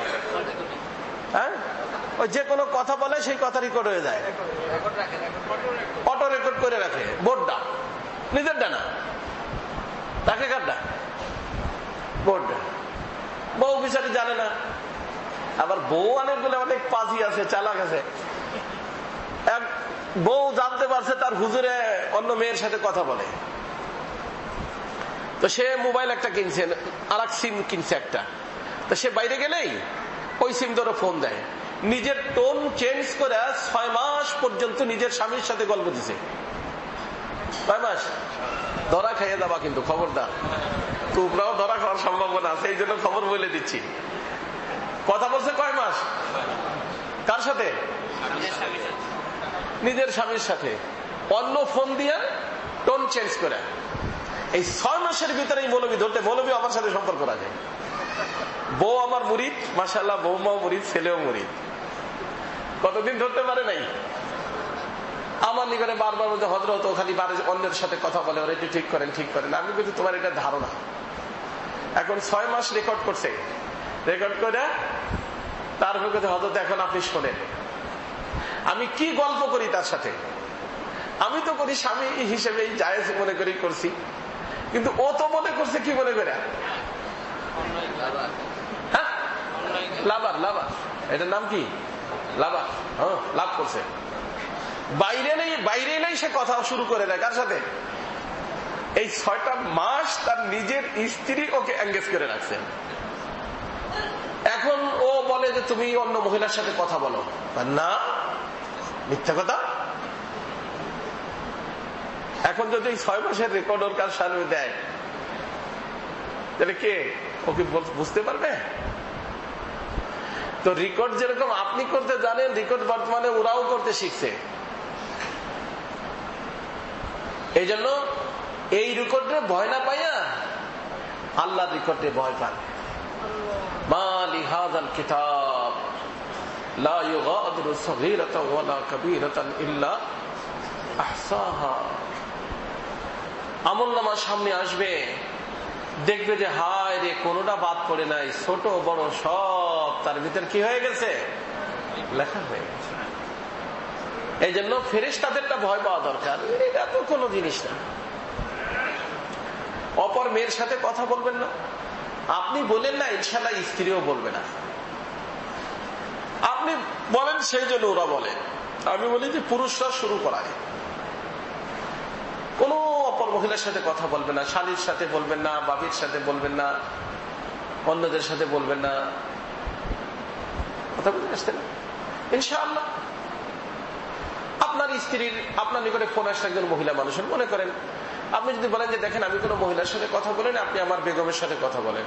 হ্যাঁ, ওই যে কোনো কথা বলে সেই কথা রেকর্ড হয়ে যায়, অটো রেকর্ড করে রাখে। বোর্ডটা নিজের ডানা, তাকে কাটটা বোর্ডটা। বউ বিচারি জানে না, আবার বউ অনেকগুলো অনেক পাজি আছে, চালাক আছে। এক বউ জানতে পারছে তার হুজুরে অন্য মেয়ের সাথে কথা বলে, তো সে মোবাইল একটা কিনছে, আর এক সিম কিনছে একটা, তো সে বাইরে গেলেই ওই সিম ধরে ফোন দেয়। নিজের টোন চেঞ্জ করে 6 মাস পর্যন্ত নিজের স্বামীর সাথে গল্প দিছে। 6 মাস ধরা খাইয়ে যাবা কিন্তু, খবরদার। তোমরাও ধরা খাওয়ার সম্ভাবনা আছে, এই জন্য খবর বলে দিচ্ছি। কথা বলছে কয় মাস? কার সাথে? নিজের স্বামীর সাথে, অন্য ফোন দিয়ে টোন চেঞ্জ করে। এই 6 মাসের ভিতরে মৌলবী ধরতে, মৌলবী আমার সাথে সম্পর্ক রাখে। বউ আমার মুরিদ, মাশাআল্লাহ, বৌমাও মুরিদ, ছেলেও মুরিদ। কতদিন ধরতে পারে নাই? আমার নিকটে বারবার বলতে, হযরত খালি অন্যের সাথে কথা বলে, ওরা একটু ঠিক করেন, ঠিক করেন। আমি কিন্তু তোমার এটা ধারণা। এখন 6 মাস রেকর্ড করছে, রেকর্ড করে তারপর হযরত এখন আপনি শোনেন আমি কি গল্প করি তার সাথে। আমি তো করি স্বামী হিসেবে জায়েজ মনে করি করছি, কিন্তু ও তো মনে করছে কি মনে করে, হ্যাঁ, লাভার। লাভার, এটার নাম কি? লাভার। হ্যাঁ, লাভ করছে। বাইরে নেই সে কথা শুরু করে দেয়। কার সাথে? এই 6টা মাস তার নিজের স্ত্রী ওকে এঙ্গেজ করে রাখছে। এখন ও বলে যে তুমি অন্য মহিলার সাথে কথা বলো না, মিথ্যা কথা। এখন যদি 6 মাসের রেকর্ড ওর কার সামনে দেয়, তাহলে কে ওকে বুঝতে পারবে? তো রেকর্ড যেরকম আপনি করতে জানেন, রেকর্ড বর্তমানে ওরাও করতে শিখছে। এই জন্য এই রেকর্ডে ভয় না পাইয়া আল্লাহর রেকর্ডে ভয় পান। মা লিহাযাল কিতাব লা ইউগাদিরু সগীরাতান ওয়ালা কাবীরাতান ইল্লা আহসাহা। আমলনামা সামনে আসবে, দেখবে যে হায় রে, কোনটা বাদ পড়ে নাই, ছোট বড় সব তার ভিতর কি হয়ে গেছে, লেখা হয়ে গেছে। এই জন্য ফেরেশতাদেরটা ভয় পাওয়া দরকার। এটা তো কোনো জিনিস না। অপর মেয়ের সাথে কথা বলবেন না, আপনি বলেন না, ইনশাআল্লাহ স্ত্রীও বলবে না। আপনি বলেন সেই জন্য ওরা বলে। আমি বলি যে পুরুষরা শুরু করায়। কোন অপর মহিলার সাথে কথা বলবেন না, শালীর সাথে বলবেন না, বাবির সাথে বলবেন না, অন্যদের সাথে বলবেন না। কথা বুঝে আসছে না? ইনশাআল্লাহ আপনার স্ত্রীর, আপনার নিকটে ফোন আসছে একজন মহিলা মানুষের, মনে করেন আপনি যদি বলেন যে দেখেন আমি কোন মহিলার সাথে কথা বলেন, আপনি আমার বেগমের সাথে কথা বলেন,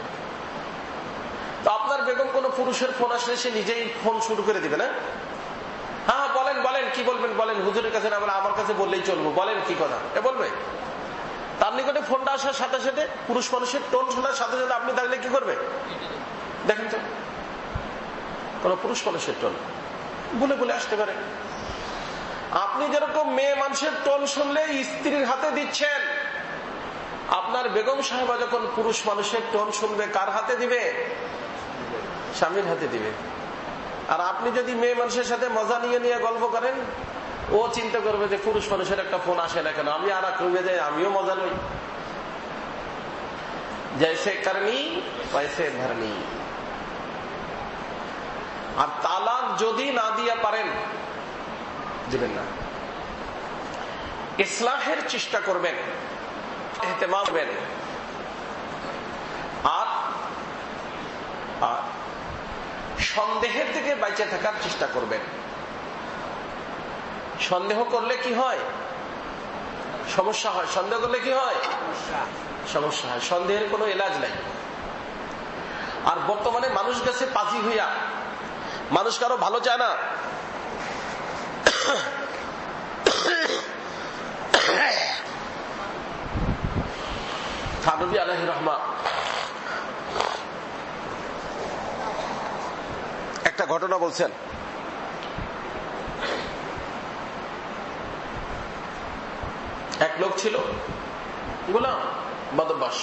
তো আপনার বেগম কোন পুরুষের ফোন আসলে সে নিজেই ফোন শুরু করে দিবে না? হ্যাঁ, বলেন বলেন, কি বলবেন বলেন, হুজুরের কাছে না বলে আমার কাছে বললেই চলবো, বলেন কি কথা, এ বলবে। তার নিকটে ফোনটা আসার সাথে সাথে, পুরুষ মানুষের টোন শোনার সাথে সাথে আপনি থাকলে কি করবে? দেখেন তো, কোন পুরুষ মানুষের টোন বলে বলে আসতে পারে। আপনি যেরকম মেয়ে মানুষের টোন শুনলে স্ত্রীর হাতে দিচ্ছেন, আপনার বেগম সাহেবা যখন পুরুষ মানুষের টোন শুনবে কার হাতে দিবে? স্বামীর হাতে দিবে। আর আপনি যদি মেয়ে মানুষের সাথে মজা নিয়ে নিয়ে গল্প করেন, ও চিন্তা করবে যে পুরুষ মানুষের একটা ফোন আসে না কেন, আমি আর করবে যে আমিও মজা লই। জৈসে করনি वैसे ভরনি। আর তালাক যদি না দিয়ে পারেন, দিবেন না, ইসলাহের চেষ্টা করবেন, ইহতিমাম করবেন। আর সন্দেহের থেকে বেঁচে থাকার চেষ্টা করবেন। সন্দেহ করলে কি হয়? সমস্যা হয়। সন্দেহ করলে কি হয়? সমস্যা হয়। সন্দেহের কোনো এলাজ নাই। আর বর্তমানে মানুষ গেছে পাজি হইয়া, মানুষ কারো ভালো চায় না। থানভী আলাইহির রহমা একটা ঘটনা বলছেন। এক লোক ছিল, গোলাম, বদমাশ,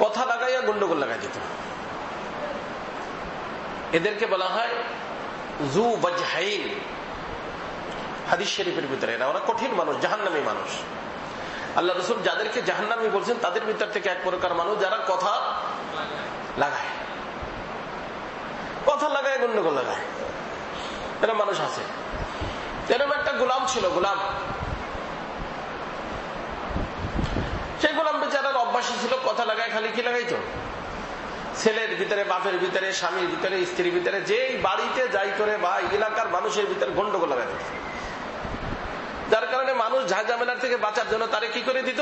কথা লাগাইয়া গন্ডগোল লাগাই দিত। এদেরকে বলা হয় জু ওয়াজহাইন। হাদিস শরীফের ভিতরে এরা, ওরা কঠিন মানুষ, জাহান্নামী মানুষ। আল্লাহ রাসূল যাদেরকে জাহান্নামী বলছেন তাদের ভিতর থেকে এক প্রকার মানুষ যারা কথা লাগায়, কথা লাগায় গন্ডগোল লাগায়, এরা মানুষ আছে। এরকম একটা গোলাম ছিল, গোলাম। সেই গোলাম বেচারার অভ্যাসী ছিল কথা লাগায়, খালি কি লাগাইতো? ছেলের ভিতরে, বাপের ভিতরে, স্বামীর ভিতরে, স্ত্রীর ভিতরে, যেই বাড়িতে যাই করে বা এলাকার মানুষের ভিতরে গন্ডগোল লাগাই দিত। যার কারণে মানুষ ঝাঁঝামেলার থেকে বাঁচার জন্য তারে কি করে দিত?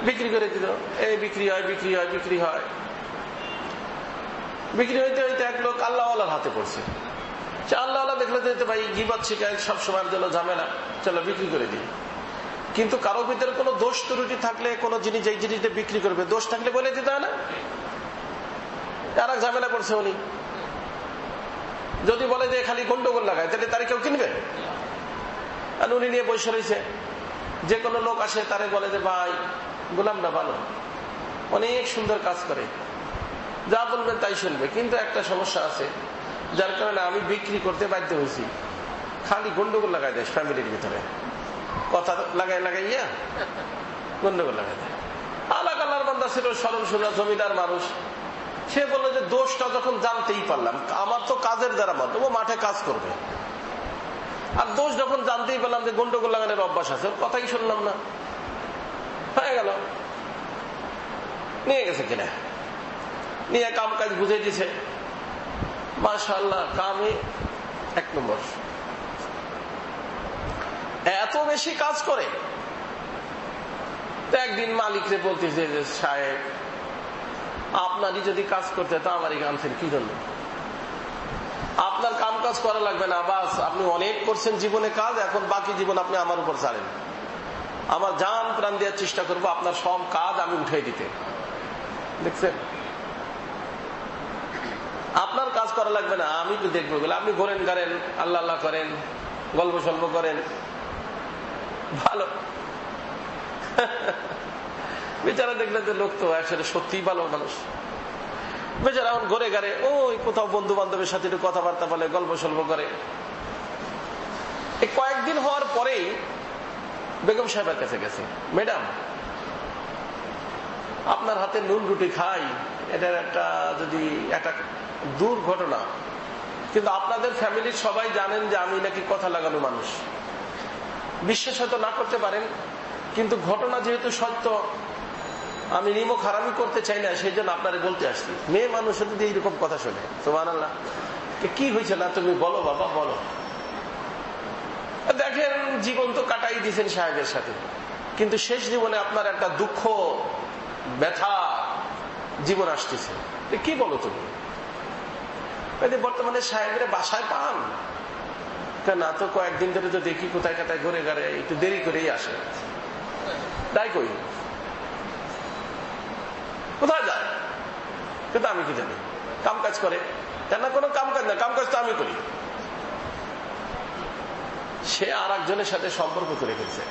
বিক্রি করে দিত। এই বিক্রি হয়, বিক্রি হয়, বিক্রি হয়। বিক্রি হইতে হইতে এক লোক আল্লাহওয়ালার হাতে পড়ছে। সে আল্লাহওয়ালা দেখলে তো ভাই গীবত শিকায়ত সব সময়ের জন্য ঝামেলা, চলো বিক্রি করে দিই। কিন্তু কারো ভিতরে কোনো দোষ ত্রুটি থাকলে, কোনো জিনিস যেই জিনিসটা বিক্রি করবে দোষ থাকলে বলে দিতে হয় না? আর এক ঝামেলা করছে উনি। যদি বলে যে খালি গন্ডগোল লাগায়, তাহলে তারে কেউ কিনবে? আর উনি নিয়ে বসে রয়েছে। যে কোনো লোক আসে তারে বলে যে ভাই গোলামটা ভালো, অনেক সুন্দর কাজ করে, যা বলবেন তাই শুনবে, কিন্তু একটা সমস্যা আছে যার কারণে আমি বিক্রি করতে বাধ্য হয়েছি। খালি গন্ডগোল লাগাই দেয় ফ্যামিলির ভিতরে, কথা লাগাই লাগাইয়া গন্ডগোল লাগাই দেয়। আল্লাহর বান্দা ছিল, সরল সোজা জমিদার মানুষ। সে বললো যে দোষটা যখন জানতেই পারলাম, আমার তো কাজের দ্বারা মত, ও মাঠে কাজ করবে, আর দোষ যখন জানতেই পারলাম যে গন্ডগোল লাগানোর অভ্যাস আছে, ওর কথাই শুনলাম না, হয়ে গেল। নিয়ে গেছে কিনা, নিয়ে কাম কাজ বুঝে দিছে, মাশাআল্লাহ কামে এক নম্বর। এত বেশি কাজ করে। তো একদিন মালিকরে বলতেছে যে সাহেব, আপনারই যদি কাজ করতে তো আমারই আনছেন কি জন্য? আপনার কাম কাজ করা লাগবে না, বাস আপনি অনেক করছেন জীবনে কাজ, এখন বাকি জীবন আপনি আমার উপর ছাড়েন। আমার জান প্রাণ দেওয়ার চেষ্টা করবো আপনার সব কাজ আমি উঠাই দিতে। দেখছেন, আপনার কাজ করা লাগবে না, আমি তো দেখবো। বলে আপনি ঘোরেন গাড়েন, আল্লাহ আল্লাহ করেন, গল্প সল্প করেন, ভালো। বেচারা দেখলেন যে লোক তো আসলে সত্যিই ভালো মানুষ। বেচারা এখন ঘরে গাড়ে ওই কোথাও বন্ধু বান্ধবের সাথে একটু কথাবার্তা বলে, গল্প সল্প করে। এই কয়েকদিন হওয়ার পরেই বেগম সাহেবের কাছে গেছে, ম্যাডাম আপনার হাতে নুন রুটি খাই, এটার একটা যদি একটা দুর্ঘটনা, কিন্তু আপনাদের ফ্যামিলির সবাই জানেন যে আমি নাকি কথা লাগানো মানুষ। বিশ্বাস হয়তো না করতে পারেন, কিন্তু ঘটনা যেহেতু সত্য, আমি নিমক হারামি করতে চাই না, সেই জন্য আপনারে বলতে আসছি। মেয়ে মানুষের যদি এইরকম কথা শোনে, সুবহানাল্লাহ, কি হয়েছে না তুমি বলো বাবা বলো। দেখেন জীবন তো কাটাই দিয়েছেন সাহেবের সাথে, কিন্তু শেষ জীবনে আপনার একটা দুঃখ ব্যথা জীবন আসতেছে, কি বলো তুমি? বর্তমানে সাহেবের বাসায় পান না? তো কয়েকদিন ধরে তো দেখি কোথায় কোথায় ঘুরে ঘরে একটু দেরি করেই আসে। তাই কই কোথায় যায়? কিন্তু আমি কি জানি, কাম কাজ করে। কেন কোনো কাম কাজ না, কাম কাজ তো আমি করি। সে আর একজনের সাথে সম্পর্ক করে ফেলছে।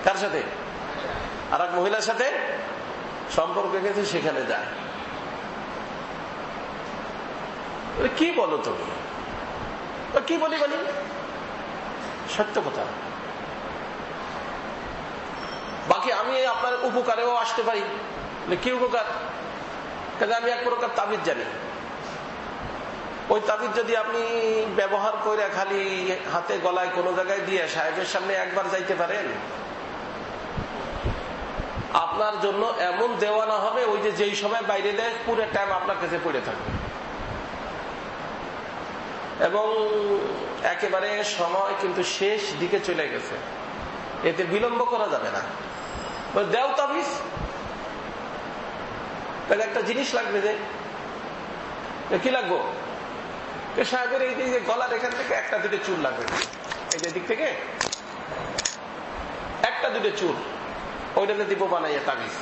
কার সাথে? আর এক মহিলার সাথে সম্পর্ক গেছে, সেখানে যায়। কি বলো তুমি? কি বলি বলি? সত্য কথা। বাকি আমি আপনার উপকারেও আসতে পারি। কি উপকার? কাজে আমি এক প্রকার তাবিজ জানি। ওই তাবিজ যদি আপনি ব্যবহার করে খালি হাতে গলায় কোনো জায়গায় দিয়ে সাহেবের সামনে একবার যাইতে পারেন, আপনার জন্য এমন দেওয়ানা হবে, ওই যে যেই সময় বাইরে দেয় পুরো টাইম আপনার কাছে পড়ে থাকবে, এবং একেবারে সময় কিন্তু শেষ দিকে চলে গেছে, এতে বিলম্ব করা যাবে না। দেও তাবিজ, তাহলে একটা জিনিস লাগবে। যে কি লাগবো? সাহেবের এই যে গলার এখান থেকে একটা দুটো চুল লাগবে, এই যে দিক থেকে একটা দুটো চুল, ওইটাতে দিব বানাইয়া তাবিজ।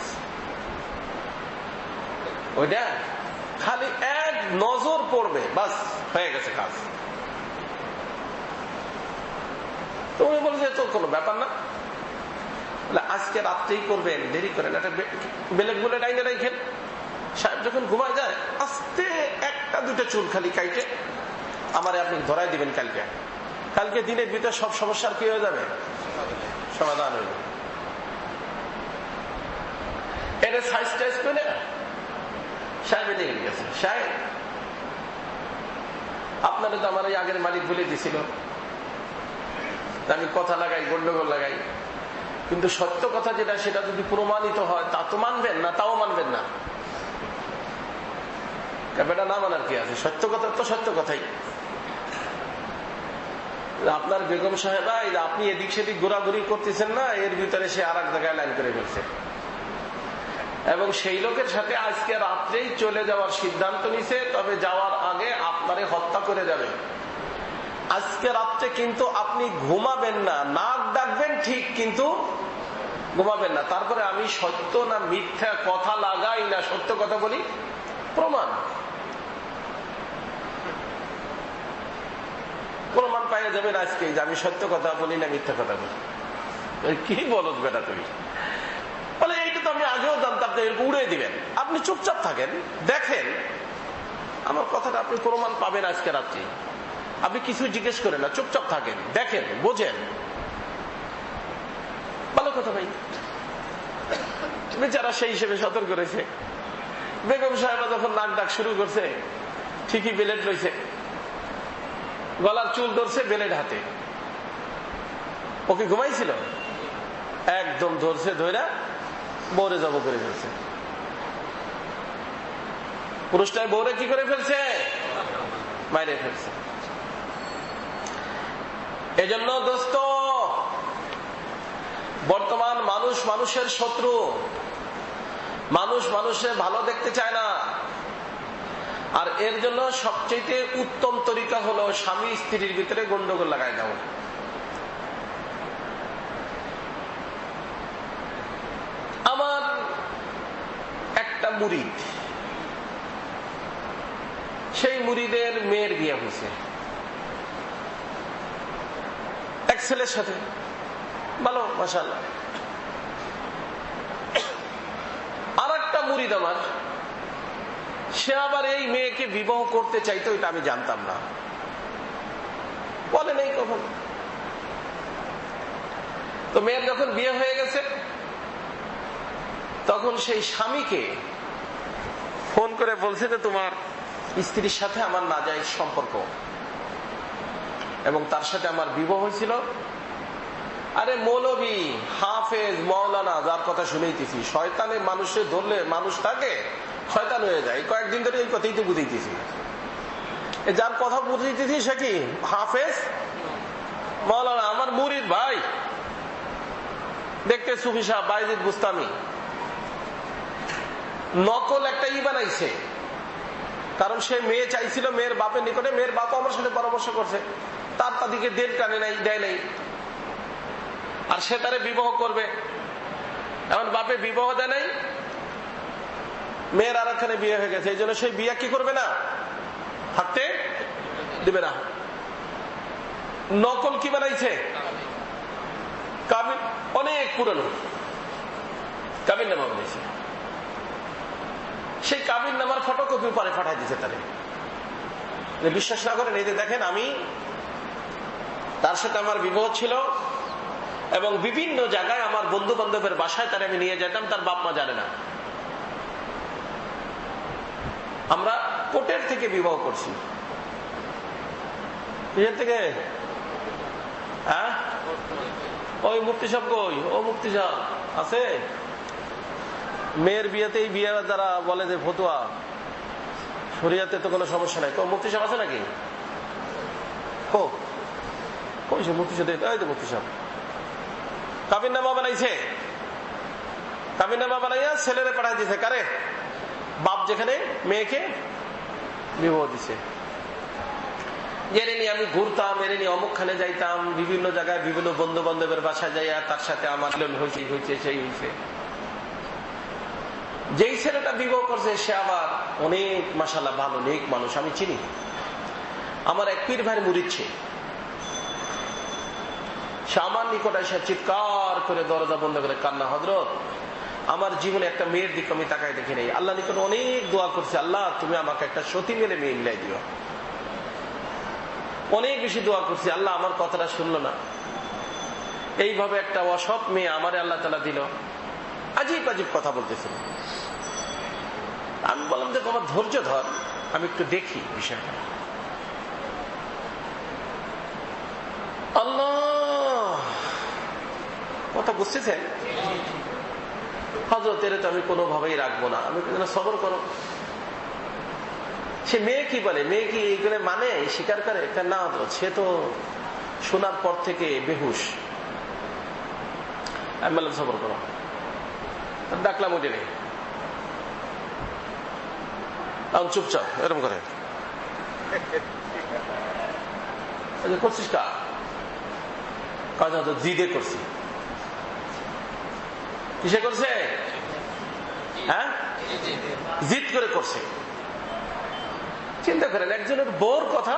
ওইটা খালি এক নজর পড়বে, বাস হয়ে গেছে কাজ। তুমি বলে যে তো কোনো ব্যাপার না, আজকে রাত্রেই করবেন, দেরি করেন, একটা বেলেট বলে ডাইনে রাখেন। সাহেব যখন ঘুমায় যায় আস্তে একটা দুটো চুল খালি কাইটে আমারে আপনি ধরাই দিবেন। কালকে দিনের ভিতরে সব সমস্যার কি হয়ে যাবে? সমাধান হয়ে যাবে। এটা সাইজ টাইজ করে সাহেব নিয়ে গেছে। সাহেব, আপনারা তো আমার এই আগের মালিক বলে দিছিল, আমি কথা লাগাই, গন্ডগোল লাগাই, কিন্তু সত্য কথা যেটা সেটা যদি প্রমাণিত হয় তা তো মানবেন না, তাও মানবেন না। ব্যাপারটা না মানার কি আছে? সত্য কথা তো সত্য কথাই। আপনার বেগম সাহেবা, আপনি এদিক সেদিক ঘোরাঘুরি করতেছেন না, এর ভিতরে সে আর এক জায়গায় লাইন করে ফেলছে, এবং সেই লোকের সাথে আজকে রাত্রেই চলে যাওয়ার সিদ্ধান্ত নিছে। তবে যাওয়ার আগে আপনারে হত্যা করে যাবে। আজকে রাত্রে কিন্তু আপনি ঘুমাবেন না, নাক ডাকবেন ঠিক, কিন্তু ঘুমাবেন না। তারপরে আমি সত্য না মিথ্যা কথা লাগাই না সত্য কথা বলি, প্রমাণ পাইয়া যাবেন আজকে যে আমি সত্য কথা বলি না মিথ্যা কথা বলি। কি বলো বেটা তুমি? বলে এইটা তো আমি আগেও জানতাম, উড়ে দিবেন। আপনি চুপচাপ থাকেন, দেখেন আমার কথাটা, আপনি প্রমাণ পাবেন আজকে রাত্রি। আপনি কিছু জিজ্ঞেস করেন না, চুপচাপ থাকেন, দেখেন, বোঝেন। ভালো কথা ভাই। বেচারা সেই হিসেবে সতর্ক করেছে। বেগম সাহেবা যখন নাক ডাক শুরু করছে, ঠিকই বেলেট লইছে, গলার চুল ধরছে বেলেট হাতে। ওকে ঘুমাইছিল, একদম ধরছে, ধইরা বৌরে জব করে ফেলছে। পুরুষটাই বৌরে কি করে ফেলছে? মাইরে ফেলছে। এজন্য দোস্ত, বর্তমান মানুষ মানুষের শত্রু, মানুষ মানুষের ভালো দেখতে চায় না। আর এর জন্য সবচেয়ে উত্তম তরিকা হলো স্বামী স্ত্রীর ভিতরে গন্ডগোল লাগাই দেওয়া। আমার একটা মুরিদ, সেই মুরিদের মেয়ের বিয়ে হয়েছে এক ছেলের সাথে, ভালো মাশাআল্লাহ। আর একটা মুরিদ আমার, সে আবার এই মেয়েকে বিবাহ করতে চাইতো, এটা আমি জানতাম না, বলে নেই কখন। তো মেয়ের যখন বিয়ে হয়ে গেছে, তখন সেই স্বামীকে ফোন করে বলছে যে তোমার স্ত্রীর সাথে আমার নাজায়েজ সম্পর্ক, এবং তার সাথে আমার বিবাহ হয়েছিল। আরে মৌলবী, হাফেজ, মাওলানা, যার কথা শুনেইতেছি, শয়তানের মানুষে ধরলে মানুষ থাকে, শয়তান হয়ে যায়। কয়েকদিন ধরে এই কথাই তো বুঝাইতেছি। যার কথা বুঝাইতেছি সে কি হাফেজ, মাওলানা, আমার মুরিদ ভাই, দেখতে সুফি সাহেব বাইজিদ বুস্তামি। নকল একটা বানাইছে, কারণ সে মেয়ে চাইছিল মেয়ের বাপের নিকটে, মেয়ের বাপ আমার সাথে পরামর্শ করছে, তার তাদেরকে দেড় টানে নাই, দেয় নাই, আর সে তারে বিবাহ করবে। এখন বাপে বিবাহ দেয় নাই, মেয়ের আর একখানে বিয়ে হয়ে গেছে, এই জন্য সেই বিয়ে কি করবে না, থাকতে দিবে না। নকল কি বানাইছে? কাবিন, অনেক পুরনো কাবিন নামা বানাইছে। সেই কাবিন নামার ফটোকপি পরে পাঠাই দিচ্ছে তারে। বিশ্বাস না করেন, এই যে দেখেন, আমি তার সাথে আমার বিবাহ ছিল এবং বিভিন্ন জায়গায় আমার বন্ধু বান্ধবের বাসায় তার আমি নিয়ে যেতাম, তার বাপ মা জানে না। আমরা কোর্টের থেকে বিবাহ করছি। থেকে হ্যাঁ, ওই মুফতি সাহেব কই? ও মুফতি সাহেব আছে? মেয়ের বিয়েতেই বিয়ে যারা বলে যে ফতুয়া শরিয়াতে তো কোনো সমস্যা নাই, তো মুফতি সাহেব আছে নাকি? কই সে মুফতি সাহেব? এই তো মুফতি সাহেব কাবিন নামা বানাইছে। কাবিন নামা বানাইয়া ছেলেরে পাঠাই দিছে। কারে? বাপ যেখানে মেয়েকে বিবাহ দিছে। এর নিয়ে আমি ঘুরতাম, এর নিয়ে অমুকখানে যাইতাম, বিভিন্ন জায়গায় বিভিন্ন বন্ধু বান্ধবের বাসায় যাইয়া তার সাথে আমার হয়েছে সেই হয়েছে। যেই ছেলেটা বিবাহ করছে সে আবার অনেক মাশাআল্লাহ ভালো নেক মানুষ, আমি চিনি। আমার এক পীর ভাই মুরিদ ছিল, সে আমার নিকট এসে চিৎকার করে দরজা বন্ধ করে কান্না, হযরত আমার জীবনে একটা মেয়ের দিকে আমি তাকাই দেখি নাই, আল্লাহ নিকট অনেক দোয়া করছে, আল্লাহ তুমি আমাকে একটা সতী মেলে মেয়ে মিলাই দিও। অনেক বেশি দোয়া করছি, আল্লাহ আমার কথাটা শুনলো না। এইভাবে একটা অসৎ মেয়ে আমারে আল্লাহ তাআলা দিল। আজীব আজীব কথা বলতেছিল। আমি বললাম যে তোমার ধৈর্য ধর, আমি একটু দেখি বিষয়টা। আল্লাহ, কথা বুঝতেছেন? হযরত এর তো আমি কোনোভাবেই রাখবো না, আমি সবর করো। সে মেয়ে কি বলে? মেয়ে কি এইগুলো মানে স্বীকার করে? না, সে তো শোনার পর থেকে বেহুশ। আমি বললাম সবর করো। ডাকলাম ওই দিনে, চুপচাপ এরকম করে করছিস কা? কাজ হয়তো জিদে করছি। কিসে করছে? হ্যাঁ, জিদ করে করছে। চিন্তা করেন, একজনের বউর কথা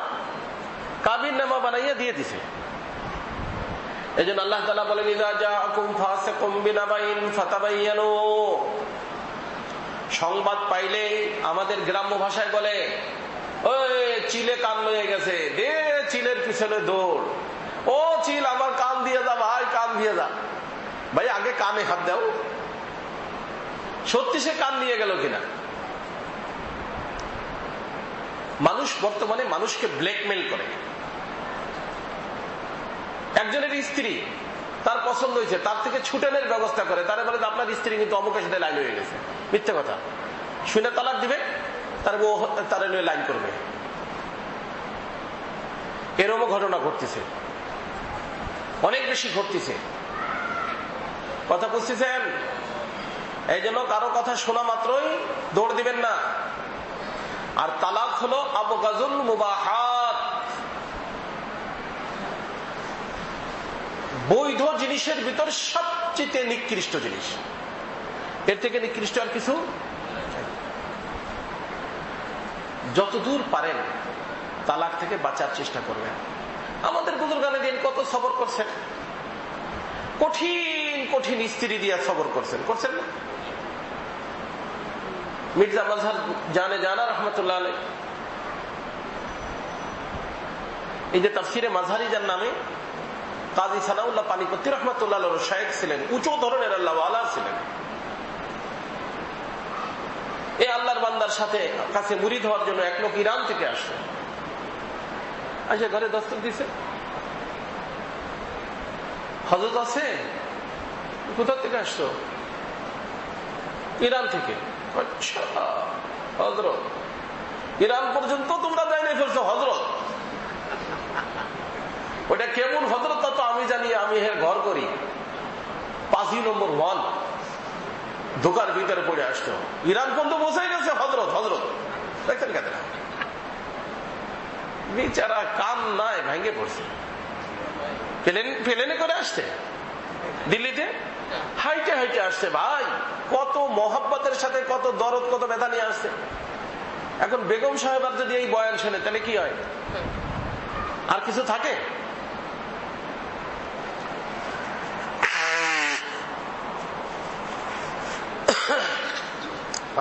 কাবিন নামা বানাইয়া দিয়ে দিছে। এই জন্য আল্লাহ তাআলা বলেন, ইযা জাআকুম ফাসিকুম বিনাবাইন ফাতাবায়ানু। সংবাদ পাইলে, আমাদের গ্রাম্য ভাষায় বলে, ওই চিলে কান লয়ে গেছে, দে চিলের পিছনে দৌড়। ও চিল আমার কান দিয়ে যা ভাই, কান দিয়ে যা। ভাই আগে কানে হাত দাও, সত্যি সে কান নিয়ে গেল কিনা। মানুষ বর্তমানে মানুষকে ব্ল্যাকমেল করে। একজনের স্ত্রী তার পছন্দ হয়েছে, তার থেকে ছুটানোর ব্যবস্থা করে, তারা বলে আপনার স্ত্রী কিন্তু অমুকের সাথে লাইন হয়ে গেছে। মিথ্যে কথা। শুনে তালাক দিবে, তার নিয়ে লাইন করবে। এরকম ঘটনা ঘটতেছে, অনেক বেশি ঘটতেছে। কথা বুঝতেছেন? এই জন্য কারো কথা শোনা মাত্রই দৌড় দিবেন না। আর তালাক হলো আবগাজুল মুবাহাত, বৈধ জিনিসের ভিতর সবচেয়ে নিকৃষ্ট জিনিস। এর থেকে নিকৃষ্ট আর কিছু। যতদূর পারেন তালাক থেকে বাঁচার চেষ্টা করবেন। আমাদের বুজুর্গানে দিন কত সবর করছেন, কঠিন কঠিন স্ত্রী দিয়া সবর করছেন না? মির্জা মাজহার জানা রহমতুল্লাহ আলাইহি, এই যে তাফসিরে মাযহারি যার নামে কাজী সানাউল্লাহ পানিপত্তি রহমতুল্লাহ আলাইহির শায়েখ ছিলেন, উঁচু ধরনের আল্লাহ ওয়ালা ছিলেন। এই আল্লাহর বান্দার সাথে কাছে মুরিদ হওয়ার জন্য এক লোক ইরান থেকে আসছে, আচ্ছা ঘরে দস্তক দিছে, হযরত আছে? কোথা থেকে আসছো? ইরান থেকে। আচ্ছা হযরত, ইরান পর্যন্ত তোমরা যাই নাই ফেলছো হযরত? ওটা কেমন হযরত তা তো আমি জানি, আমি ঘর করি 5 নম্বর 1 দোকার ভিতরে পড়ে আসতো, ইরান পর্যন্ত বসে গেছে হযরত হযরত। দেখছেন কেন? বেচারা কান নাই, ভেঙে পড়ছে। প্লেনে করে আসছে, দিল্লিতে হাইটে হাইটে আসছে। ভাই কত মহব্বতের সাথে, কত দরদ, কত ব্যথা নিয়ে আসছে। এখন বেগম সাহেব যদি এই বয়ান শোনে তাহলে কি হয়? আর কিছু থাকে?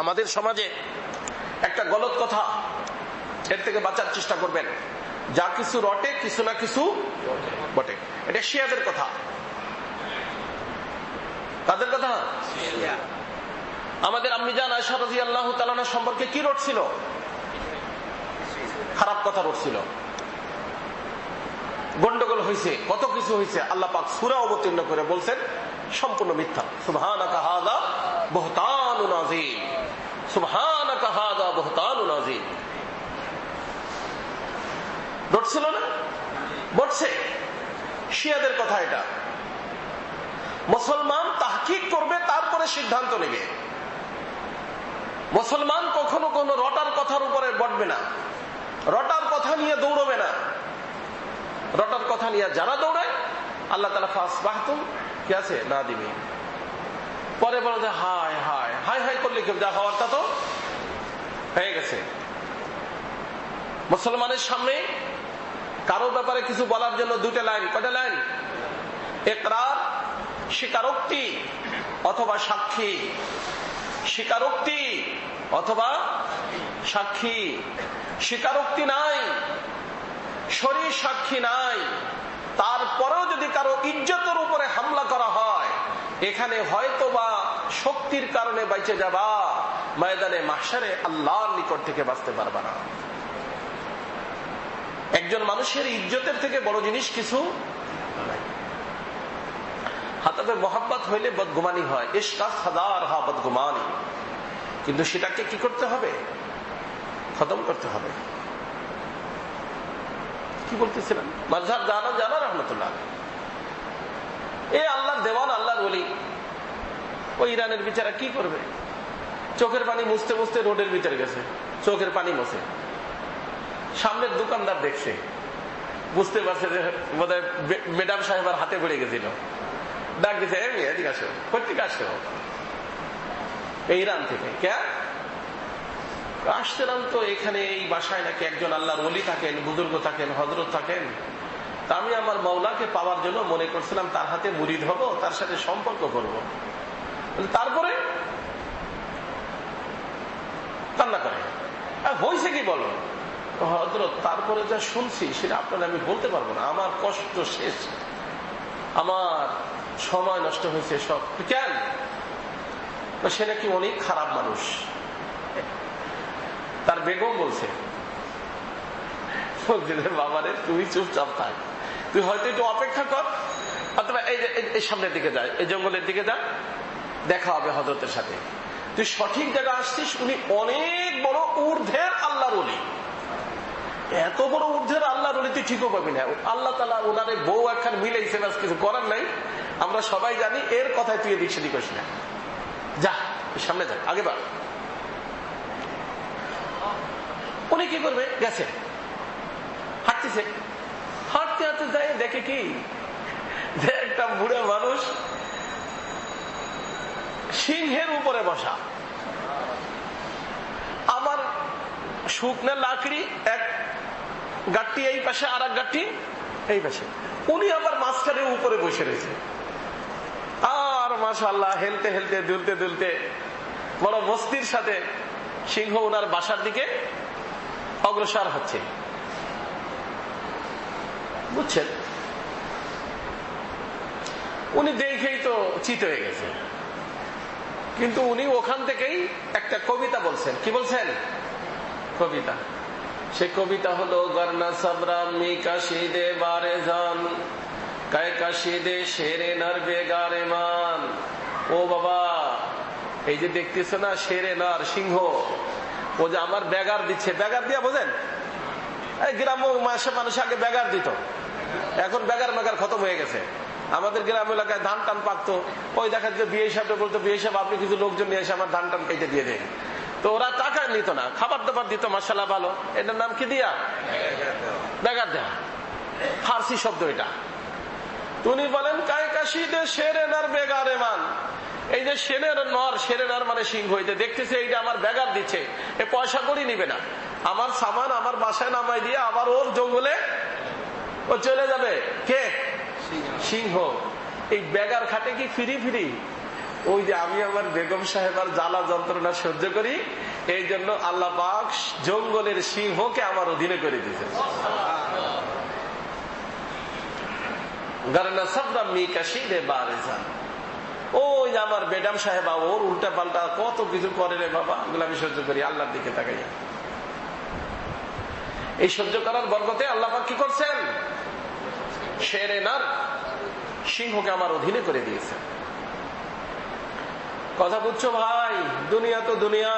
আমাদের সমাজে একটা গলত কথা, এর থেকে বাঁচার চেষ্টা করবেন। যা কিছু রটে কিছু না কিছু বটে, এটা শিয়াদের কথা। তাদের কথা। আমাদের আম্মিজান আয়েশা রাদিয়াল্লাহু তাআলা সম্পর্কে কি রটছিল? খারাপ কথা রটছিল, গন্ডগোল হয়েছে, কত কিছু হয়েছে। আল্লাহ পাক সূরা অবতীর্ণ করে বলছেন সম্পূর্ণ মিথ্যা। সুবহানাকা হাযা বুহতানুন আযীম, সুবহানাকা হাযা বুহতানুন আযীম। রটছিল না? বটছে। শিয়াদের কথা এটা। মুসলমান তাহকিক করবে, তারপরে সিদ্ধান্ত নেবে। মুসলমান কখনো কোনো রটার কথার উপরে বটবে না, রটার কথা নিয়ে দৌড়বে না। রটার কথা নিয়ে যারা দৌড়ায় আল্লাহ তাআলা ফাসবাহতুম কি আছে না দিবে, পরে বলে যে হায় হায় হায় হায় করলে কেউ যা হওয়ার তা তো হয়ে গেছে। মুসলমানের সামনে কারো ব্যাপারে কিছু বলার জন্য দুটো লাইন, কয়টা লাইন? ইকরার, স্বীকারোক্তি অথবা সাক্ষী। স্বীকারোক্তি অথবা সাক্ষী। স্বীকারোক্তি নাই, শরীর সাক্ষী নাই, তারপরেও যদি কারো ইজ্জতের উপরে হামলা করা হয়, এখানে হয়তোবা শক্তির কারণে বাইচে যাবা, ময়দানে মাহশারে আল্লাহর নিকট থেকে বাঁচতে পারবা না। একজন মানুষের ইজ্জতের থেকে বড় জিনিস কিছু নাই। হাতাবে মোহাব্বত হইলে বদগুমানি হয়, ইশকাস হাজার হা বদগুমানি, কিন্তু সেটাকে কি করতে হবে? খতম করতে হবে। কি বলতেছিলাম? মাযহাব জানা রহমতুল্লাহ, এ আল্লাহর দেওয়ান, আল্লাহর ওলি। ওই ইরানের বিচারা কি করবে? চোখের পানি মুছতে মুছতে রোডের ভিতরে গেছে, চোখের পানি মুছে। সামনের দোকানদার দেখছে, বুঝতে পারছে যে বোধহয় ম্যাডাম সাহেবের হাতে পড়ে গেছিল। ডাক দিছে, এদিকে আসো। কোথেকে আসো? ইরান থেকে। কে আসছিলাম তো এখানে, এই বাসায় নাকি একজন আল্লাহর ওলি থাকেন, বুজুর্গ থাকেন, হযরত থাকেন। তা আমি আমার মাওলাকে পাওয়ার জন্য মনে করছিলাম তার হাতে মুরিদ হব, তার সাথে সম্পর্ক করব। তারপরে কান্না করে, হয়েছে কি বলো? হযরত তারপরে যা শুনছি সেটা আপনার আমি বলতে পারবো না, আমার কষ্ট শেষ, আমার সময় নষ্ট হয়েছে সব। কেন? সে নাকি অনেক খারাপ মানুষ। তার বেগম বলছে, বাবারে তুই চুপচাপ থাক, তুই হয়তো একটু অপেক্ষা কর, অথবা এই সামনের দিকে যায়, এই জঙ্গলের দিকে যা, দেখা হবে হযরতের সাথে। তুই সঠিক জায়গায় আসছিস। উনি অনেক বড় ঊর্ধ্বের আল্লাহর ওলি, এত বড় ঊর্ধ্বের আল্লাহর ওলি তুই ঠিকও পাবি না। আল্লাহ তাআলা ওনারে বউ একখান মিলাইছে, কিছু করার নাই, আমরা সবাই জানি। এর কথায় তুই এদিক সেদিক করিস না, যা সামনে যা, আগে বাড়। উনি কি করবে? গেছে, হাঁটতেছে, হাঁটতে হাঁটতে যায়, দেখে কি যে একটা বুড়া মানুষ সিংহের উপরে বসা। আবার শুকনা লাকড়ি, এক গাঠটি এই পাশে আর এক গাঠটি এই পাশে, উনি আবার মাঝখানে উপরে বসে রয়েছে। আর মাশাআল্লাহ হেলতে হেলতে দুলতে দুলতে বড় মস্তির সাথে সিংহ ওনার বাসার দিকে অগ্রসর হচ্ছে। বুঝছেন? উনি দেখেই তো চিত হয়ে গেছে, কিন্তু উনি ওখান থেকেই একটা কবিতা বলছেন। কি বলছেন? কবিতা। সে কবিতা হলো, গরনা সবরা মি কাশিদে বারে জান, কায় কাশিদে শেরে নর বেগারে মান। ও বাবা, এই যে দেখতেছ না শেরে নর, সিংহ, ও যে আমার বেগার দিচ্ছে। বেগার দিয়া বোঝেন? এই গ্রাম মানুষ আগে বেগার দিত, এখন বেগার মেগার খতম হয়ে গেছে। আমাদের গ্রাম এলাকায় ধান টান পাকতো, ওই দেখা যেত বিয়ে সাহেবটা বলতো, বিয়ে সাহেব আপনি কিছু লোকজন নিয়ে এসে আমার ধান টান কেটে দিয়ে দেন। তো ওরা টাকা নিত না, খাবার দাবার দিত, মাশাআল্লাহ ভালো। এটার নাম কি দিয়া? বেগার দেয়া, ফার্সি শব্দ এটা। উনি বলেন, কায় কাশিদে শেরে নর বেগারে মান। এই যে শেরের নর, শেরে নর মানে সিংহ, এই যে দেখতেছে এইটা আমার বেগার দিচ্ছে, এ পয়সা করি নিবে না, আমার সামান আমার বাসায় নামাই দিয়ে আবার ওর জঙ্গলে ও চলে যাবে। কে? সিংহ। এই বেগার খাটে কি ফিরি ফিরি? ওই যে আমি আমার বেগম সাহেবার জ্বালা যন্ত্রণা সহ্য করি, এই জন্য আল্লাহ পাক জঙ্গলের সিংহকে আমার অধীনে করে দিয়েছে। ওই আমার বেগম সাহেবা ওর উল্টা পাল্টা কত কিছু করে রে বাবা, এগুলো আমি সহ্য করি আল্লাহর দিকে তাকাইয়া। এই সহ্য করার বরকতে আল্লাহ পাক কি করছেন, শেরে নর সিংহকে আমার অধীনে করে দিয়েছেন। কথা বুঝছো ভাই? দুনিয়া তো দুনিয়া,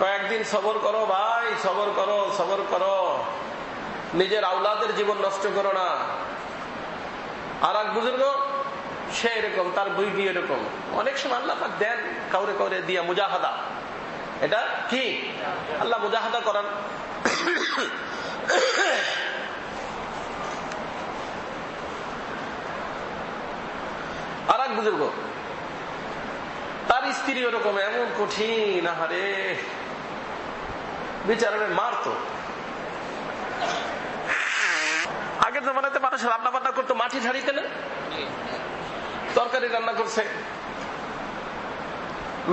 কয়েকদিন সবর করো ভাই, সবর করো, সবর করো, নিজের আওলাদের জীবন নষ্ট করো না। আর এক বুজুর্গ সে এরকম, তার বই দিয়ে এরকম, অনেক সময় আল্লাহ পাক দেন কাউরে কাউরে দিয়া মুজাহাদা। এটা কি আল্লাহ মুজাহাদা করান। আর এক বুজুর্গ তার স্ত্রী ওরকম, এমন কঠিন, আহারে বিচারে মারতো। আগের জমানাতে মানুষ রান্না বান্না করতো মাটি ঝাড়িতে না, তরকারি রান্না করছে,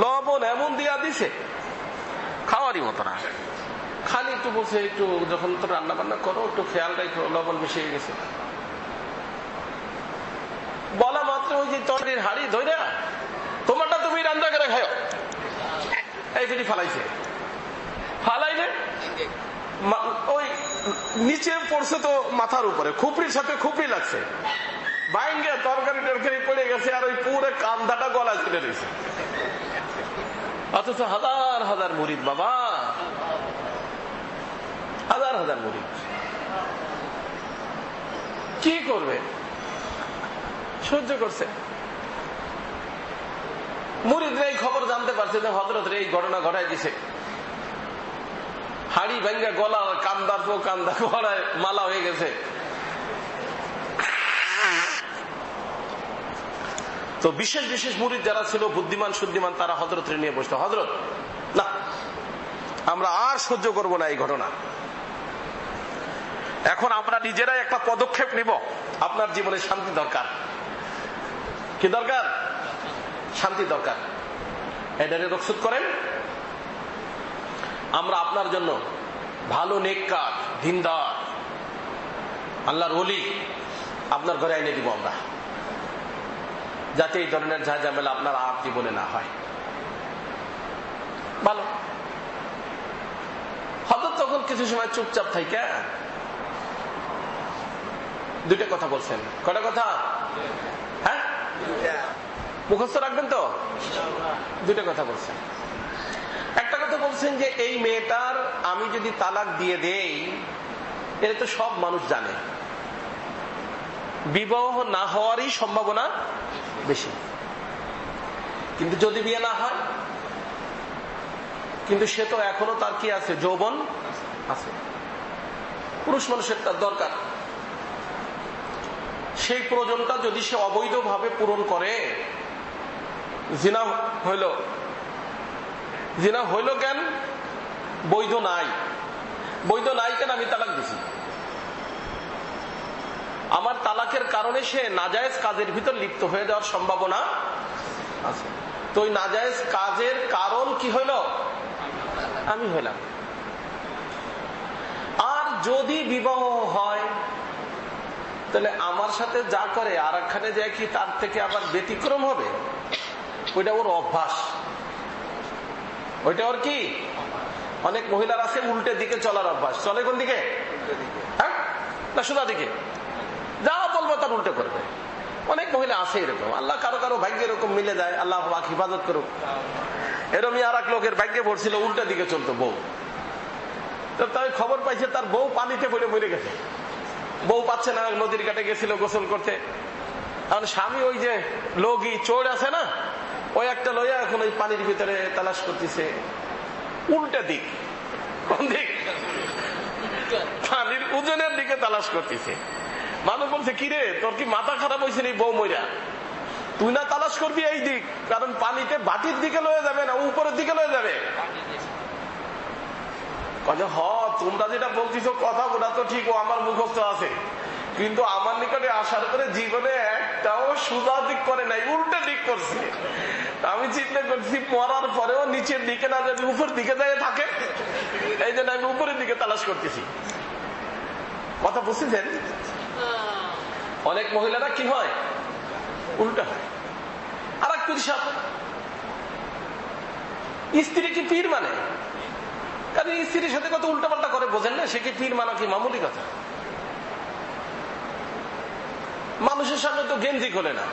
লবণ এমন দিয়া দিছে খাওয়ারই মতো না, খালি একটু বলছে একটু যখন তো রান্না বান্না করো একটু খেয়াল রাখো লবণ মিশিয়ে গেছে। বলা মাত্র ওই যে তরকারির হাড়ি ধরে তোমারটা তুমি রান্না করে খাও, এই ফেটি ফালাইছে, ফালাইলে ওই নিচে পড়ছে তো মাথার উপরে, খুপড়ির সাথে খুপড়ি লাগছে, বাইঙ্গে তরকারি টরকারি পড়ে গেছে, আর ওই পুরো কান্দাটা গলা ছিঁড়ে রয়েছে। অথচ হাজার হাজার মুরিদ বাবা, হাজার হাজার মুরিদ কি করবে, সহ্য করছে। মুরিদরা এই খবর জানতে পারছে যে হযরত এই ঘটনা ঘটায় দিছে, হাড়ি ভাঙ্গা গলা, কান্দার পো কান্দা গলায় মালা হয়ে গেছে। তো বিশেষ বিশেষ মুরিদ যারা ছিল বুদ্ধিমান শুদ্ধিমান, তারা হযরত নিয়ে বসতো, হযরত না আমরা আর সহ্য করব না এই ঘটনা, এখন আমরা নিজেরাই একটা পদক্ষেপ নিব, আপনার জীবনে শান্তি দরকার। কি দরকার? শান্তি দরকার। এটারে রক্ষিত করেন, আমরা আপনার জন্য ভালো নেককার দিনদার আল্লাহর ওলি আপনার ঘরে এনে দিব আমরা, যাতে এই ধরনের ঝামেলা আপনার আর জীবনে না হয়। ভালো হযরত তখন কিছু সময় চুপচাপ থাইকা দুইটা কথা বলছেন। কয়টা কথা? হ্যাঁ, মুখস্থ রাখবেন তো? দুইটা কথা বলছেন। একটা কথা বলছেন যে এই মেয়েটার আমি যদি তালাক দিয়ে দেই, এটা তো সব মানুষ জানে, বিবাহ না হওয়ারই সম্ভাবনা বেশি, কিন্তু যদি বিয়ে না হয়, কিন্তু সে তো এখনো তার কি আছে, যৌবন আছে, পুরুষ মানুষের তার দরকার, সেই প্রয়োজনটা যদি সে অবৈধভাবে পূরণ করে, জিনা হইল, জিনা হইল কেন? বৈধ নাই, বৈধ নাই কেন আমি তালাক দিছি, আমার তালাকের কারণে সে নাজায়েজ কাজের ভিতর লিপ্ত হয়ে যাওয়ার সম্ভাবনা আছে। তো ওই নাজায়েজ কাজের কারণ কি হইল? আমি হইলাম। আর যদি বিবাহ হয়, তাহলে আমার সাথে যা করে আর একখানে যায় কি তার থেকে আবার ব্যতিক্রম হবে? ওইটা ওর অভ্যাস, ওইটা ওর কি। অনেক মহিলার আছে উল্টে দিকে চলার অভ্যাস, চলে কোন দিকে? হ্যাঁ না সোজা দিকে, যা বলবো তার উল্টে করবে। অনেক মহিলা আছে এরকম, আল্লাহ কারো কারো ভাগ্যে এরকম মিলে যায়, আল্লাহ পাক হিফাজত করুক। এরকম আর এক লোকের ভাগ্যে পড়ছিল উল্টা দিকে চলতো বউ, তো তাই খবর পাইছে তার বউ পানিতে পড়ে মরে গেছে, বউ পাচ্ছে না, নদীর ঘাটে গেছিল গোসল করতে, কারণ স্বামী ওই যে লগি চোর আছে না, ওই একটা লইয়া এখন ওই পানির ভিতরে তালাশ করতেছে, উল্টা দিক। কোন দিক? পানির উজনের দিকে তালাশ করতেছে। মানুষ বলছে কিরে তোর কি মাথা খারাপ হয়েছে নি বউ মইরা, তুই না তালাশ করবি এই দিক, কারণ পানিতে বাটির দিকে লয়ে যাবে না উপরের দিকে লয়ে যাবে। হ তোমরা যেটা বলতেছ কথা ওটা তো ঠিক, ও আমার মুখস্থ আছে, কিন্তু আমার নিকটে আসার পরে জীবনে একটাও সোজা দিক করে নাই, উল্টা দিক করছে। আমি চিন্তা করছি মরার পরেও নিচের দিকে না যদি উপর দিকে যায় থাকে, এই জন্য আমি উপরের দিকে তালাশ করতেছি। কথা বুঝতেছেন? অনেক মহিলারা কি হয়, উল্টা হয়। আর এক পীর সাহেব, স্ত্রী কি পীর মানে? কারণ স্ত্রীর সাথে কত উল্টা পাল্টা করে, বোঝেন না? সে কি পীর মানা কি মামুলি কথা? মানুষের সামনে তো গেঞ্জি খোলে না,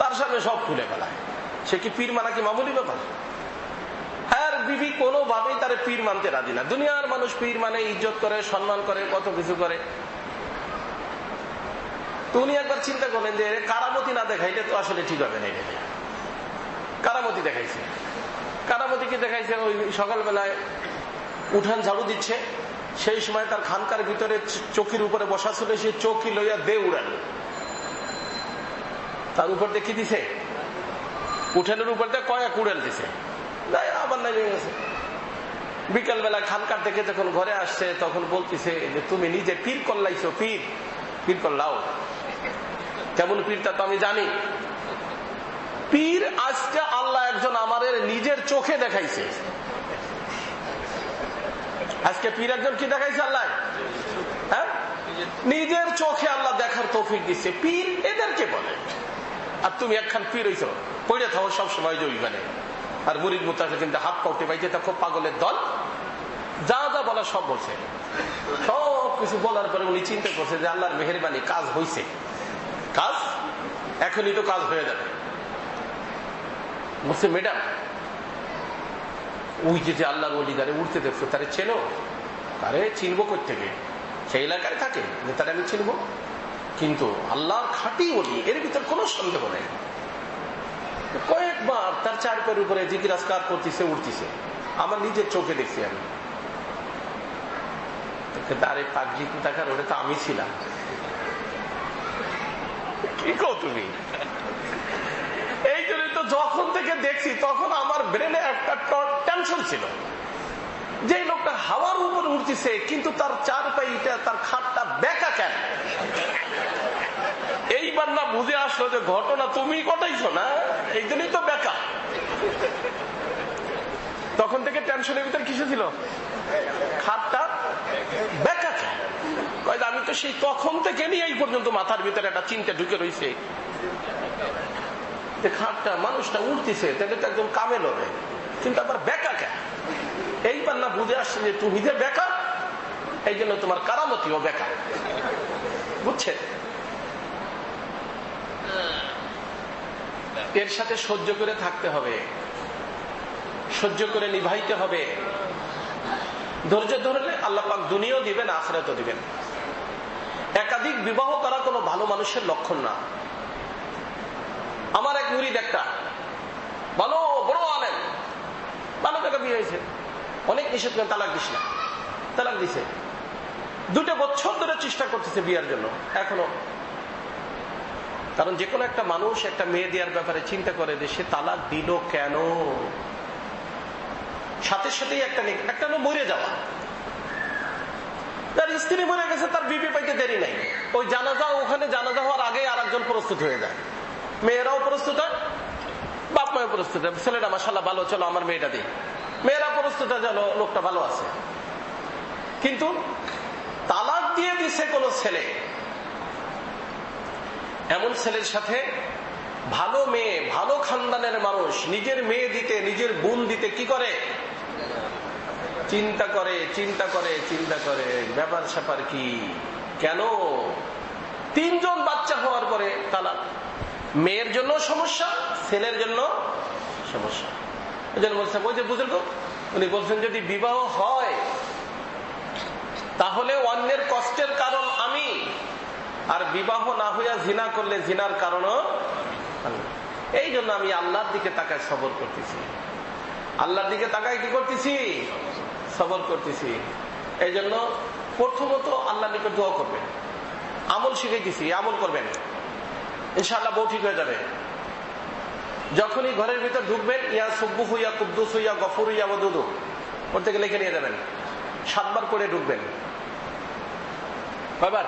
তার সামনে সব খুলে ফেলায়। সে কি পীর মানা কি মামুলি ব্যাপার? হ্যাঁ, বিবি কোনোভাবেই তার পীর মানতে রাজি না। দুনিয়ার মানুষ পীর মানে ইজ্জত করে, সম্মান করে, কত কিছু করে। তো উনি একবার চিন্তা করলেন যে কারামতি না দেখাইলে তো আসলে ঠিক হবে না। কারামতি দেখাইছে। কারামতি কি দেখাইছে? ওই সকালবেলায় উঠান ঝাড়ু দিচ্ছে, সেই সময় তার খানকার ভিতরে চৌকির উপরে বসা ছিল, সে চৌকি লইয়া দে উড়াল, তার উপর দিয়ে কি দিছে, উঠানের উপর দিয়ে কয়েক উড়াল দিছে, আবার নেমে গেছে। বিকাল বেলা খানকার থেকে যখন ঘরে আসছে তখন বলতেছে যে তুমি নিজে পীর করলাইছো, পীর পীর করলাও। কেমন পীরটা তো আমি জানি। পীর আজকে আল্লাহ একজন আমাদের নিজের চোখে দেখাইছে। আজকে পীর একজন কি দেখাইছে আল্লাহ? হ্যাঁ, নিজের চোখে আল্লাহ দেখার তৌফিক দিচ্ছে। পীর এদেরকে বলে। আর তুমি একখান পীর হইছো, পড়ে থাকো সবসময় যে ওইখানে। আর মুরিদ মুতাকে কিন্তু হাত পাউটে পাইছে, তা খুব পাগলের দল। যা যা বলা সব বলছে। সব কিছু বলার পরে উনি চিন্তা করছে যে আল্লাহর মেহেরবানি, কাজ হইছে, কাজ এখনই তো কাজ হয়ে যাবে। বলছে ম্যাডাম, ওই যে আল্লাহর ওলিদারে উঠতে দেখছো, তারে চেনো? তারে চিনবো কোথ থেকে? সেই এলাকায় থাকে যে তারে আমি চিনবো, কিন্তু আল্লাহর খাঁটি ওলি, এর ভিতর কোনো সন্দেহ নেই। কয়েকবার তার চারপের উপরে জিকির আজকার করতেছে, উঠতেছে, আমার নিজের চোখে দেখছি আমি। আরে পাগলি কোথাকার, ওটা তো আমি ছিলাম। কি কও তুমি? এই জন্য তো যখন থেকে দেখছি তখন আমার ব্রেনে একটা টেনশন ছিল যে লোকটা হাওয়ার উপর উঠতেছে, কিন্তু তার চারপাইটা, তার খাটটা বেঁকা কেন? এইবার না বুঝে আসলো যে ঘটনা তুমি ঘটাইছো না, এই জন্যই তো বেঁকা। তখন থেকে টেনশনের ভিতরে কিসে ছিল? খাটটা বেঁকা কেন? আমি তো সেই তখন থেকে নিয়ে এই পর্যন্ত মাথার ভিতরে একটা চিন্তা ঢুকে রয়েছে, খাটটা মানুষটা উঠতেছে, তাহলে তো একদম কামেল হবে, কিন্তু আবার বেঁকা কেন? এইবার না বুঝে আসছে যে তুমি যে বেঁকা, এই জন্য তোমার কারামতিও বেঁকা। বুঝছে? এর সাথে সহ্য করে থাকতে হবে, সহ্য করে নিভাইতে হবে। ধৈর্য ধরলে আল্লাহ পাক দুনিয়াও দিবেন, আখিরাতও দিবেন। একাধিক বিবাহ করা কোনো ভালো মানুষের লক্ষণ না। আমার এক মুরিদ, একটা ভালো বড় আলেম, ভালো টাকা বিয়ে হয়েছে, অনেক নিষেধ করেন তালাক দিস না, তালাক দিছে। 2 বছর ধরে চেষ্টা করতেছে বিয়ের জন্য, এখনো। কারণ যে কোনো একটা মানুষ একটা মেয়ে দেওয়ার ব্যাপারে চিন্তা করে যে সে তালাক দিল কেন। সাথে সাথেই একটা মরে যাওয়া, তার স্ত্রী মরে গেছে, তার বিবি পাইতে দেরি নাই। ওই জানাজা, ওখানে জানাজা হওয়ার আগে আর একজন প্রস্তুত হয়ে যায়। মেয়েরাও প্রস্তুত হয়, বাপ মাও প্রস্তুত হয়, ছেলেটা মাশাআল্লাহ ভালো, চলো আমার মেয়েটা দিই। মেয়েরা প্রস্তুত হয়, চলো লোকটা ভালো আছে। কিন্তু তালাক দিয়ে দিছে কোন ছেলে, এমন ছেলের সাথে ভালো মেয়ে, ভালো খানদানের মানুষ নিজের মেয়ে দিতে, নিজের বোন দিতে কি করে? চিন্তা করে, চিন্তা করে, চিন্তা করে ব্যাপার স্যাপার কি, কেন? 3 জন বাচ্চা হওয়ার পরে তালাক। মেয়ের জন্য সমস্যা, ছেলের জন্য সমস্যা। ওই জন্য বলছেন, ওই যে বুজুর্গ উনি বলছেন যদি বিবাহ হয় তাহলে অন্যের কষ্টের কারণ আমি, আর বিবাহ না হইয়া জিনা করলে জিনার কারণও। এই জন্য আমি আল্লাহর দিকে তাকায় সবর করতেছি, আল্লাহর দিকে তাকায় কি করতেছি? সবর করতেছি। এই জন্য প্রথমত আল্লাহর নিকট দোয়া করবেন, আমল শিখাইতেছি, আমল করবেন, ইনশাআল্লাহ বউ ঠিক হয়ে যাবে। যখনই ঘরের ভিতর ঢুকবেন, ইয়া সুব্বুহ ইয়া কুদ্দুস ইয়া গফুর ইয়া ওয়াদুদ ওর থেকে লিখে নিয়ে যাবেন, 7 বার করে ঢুকবেন। কয়বার?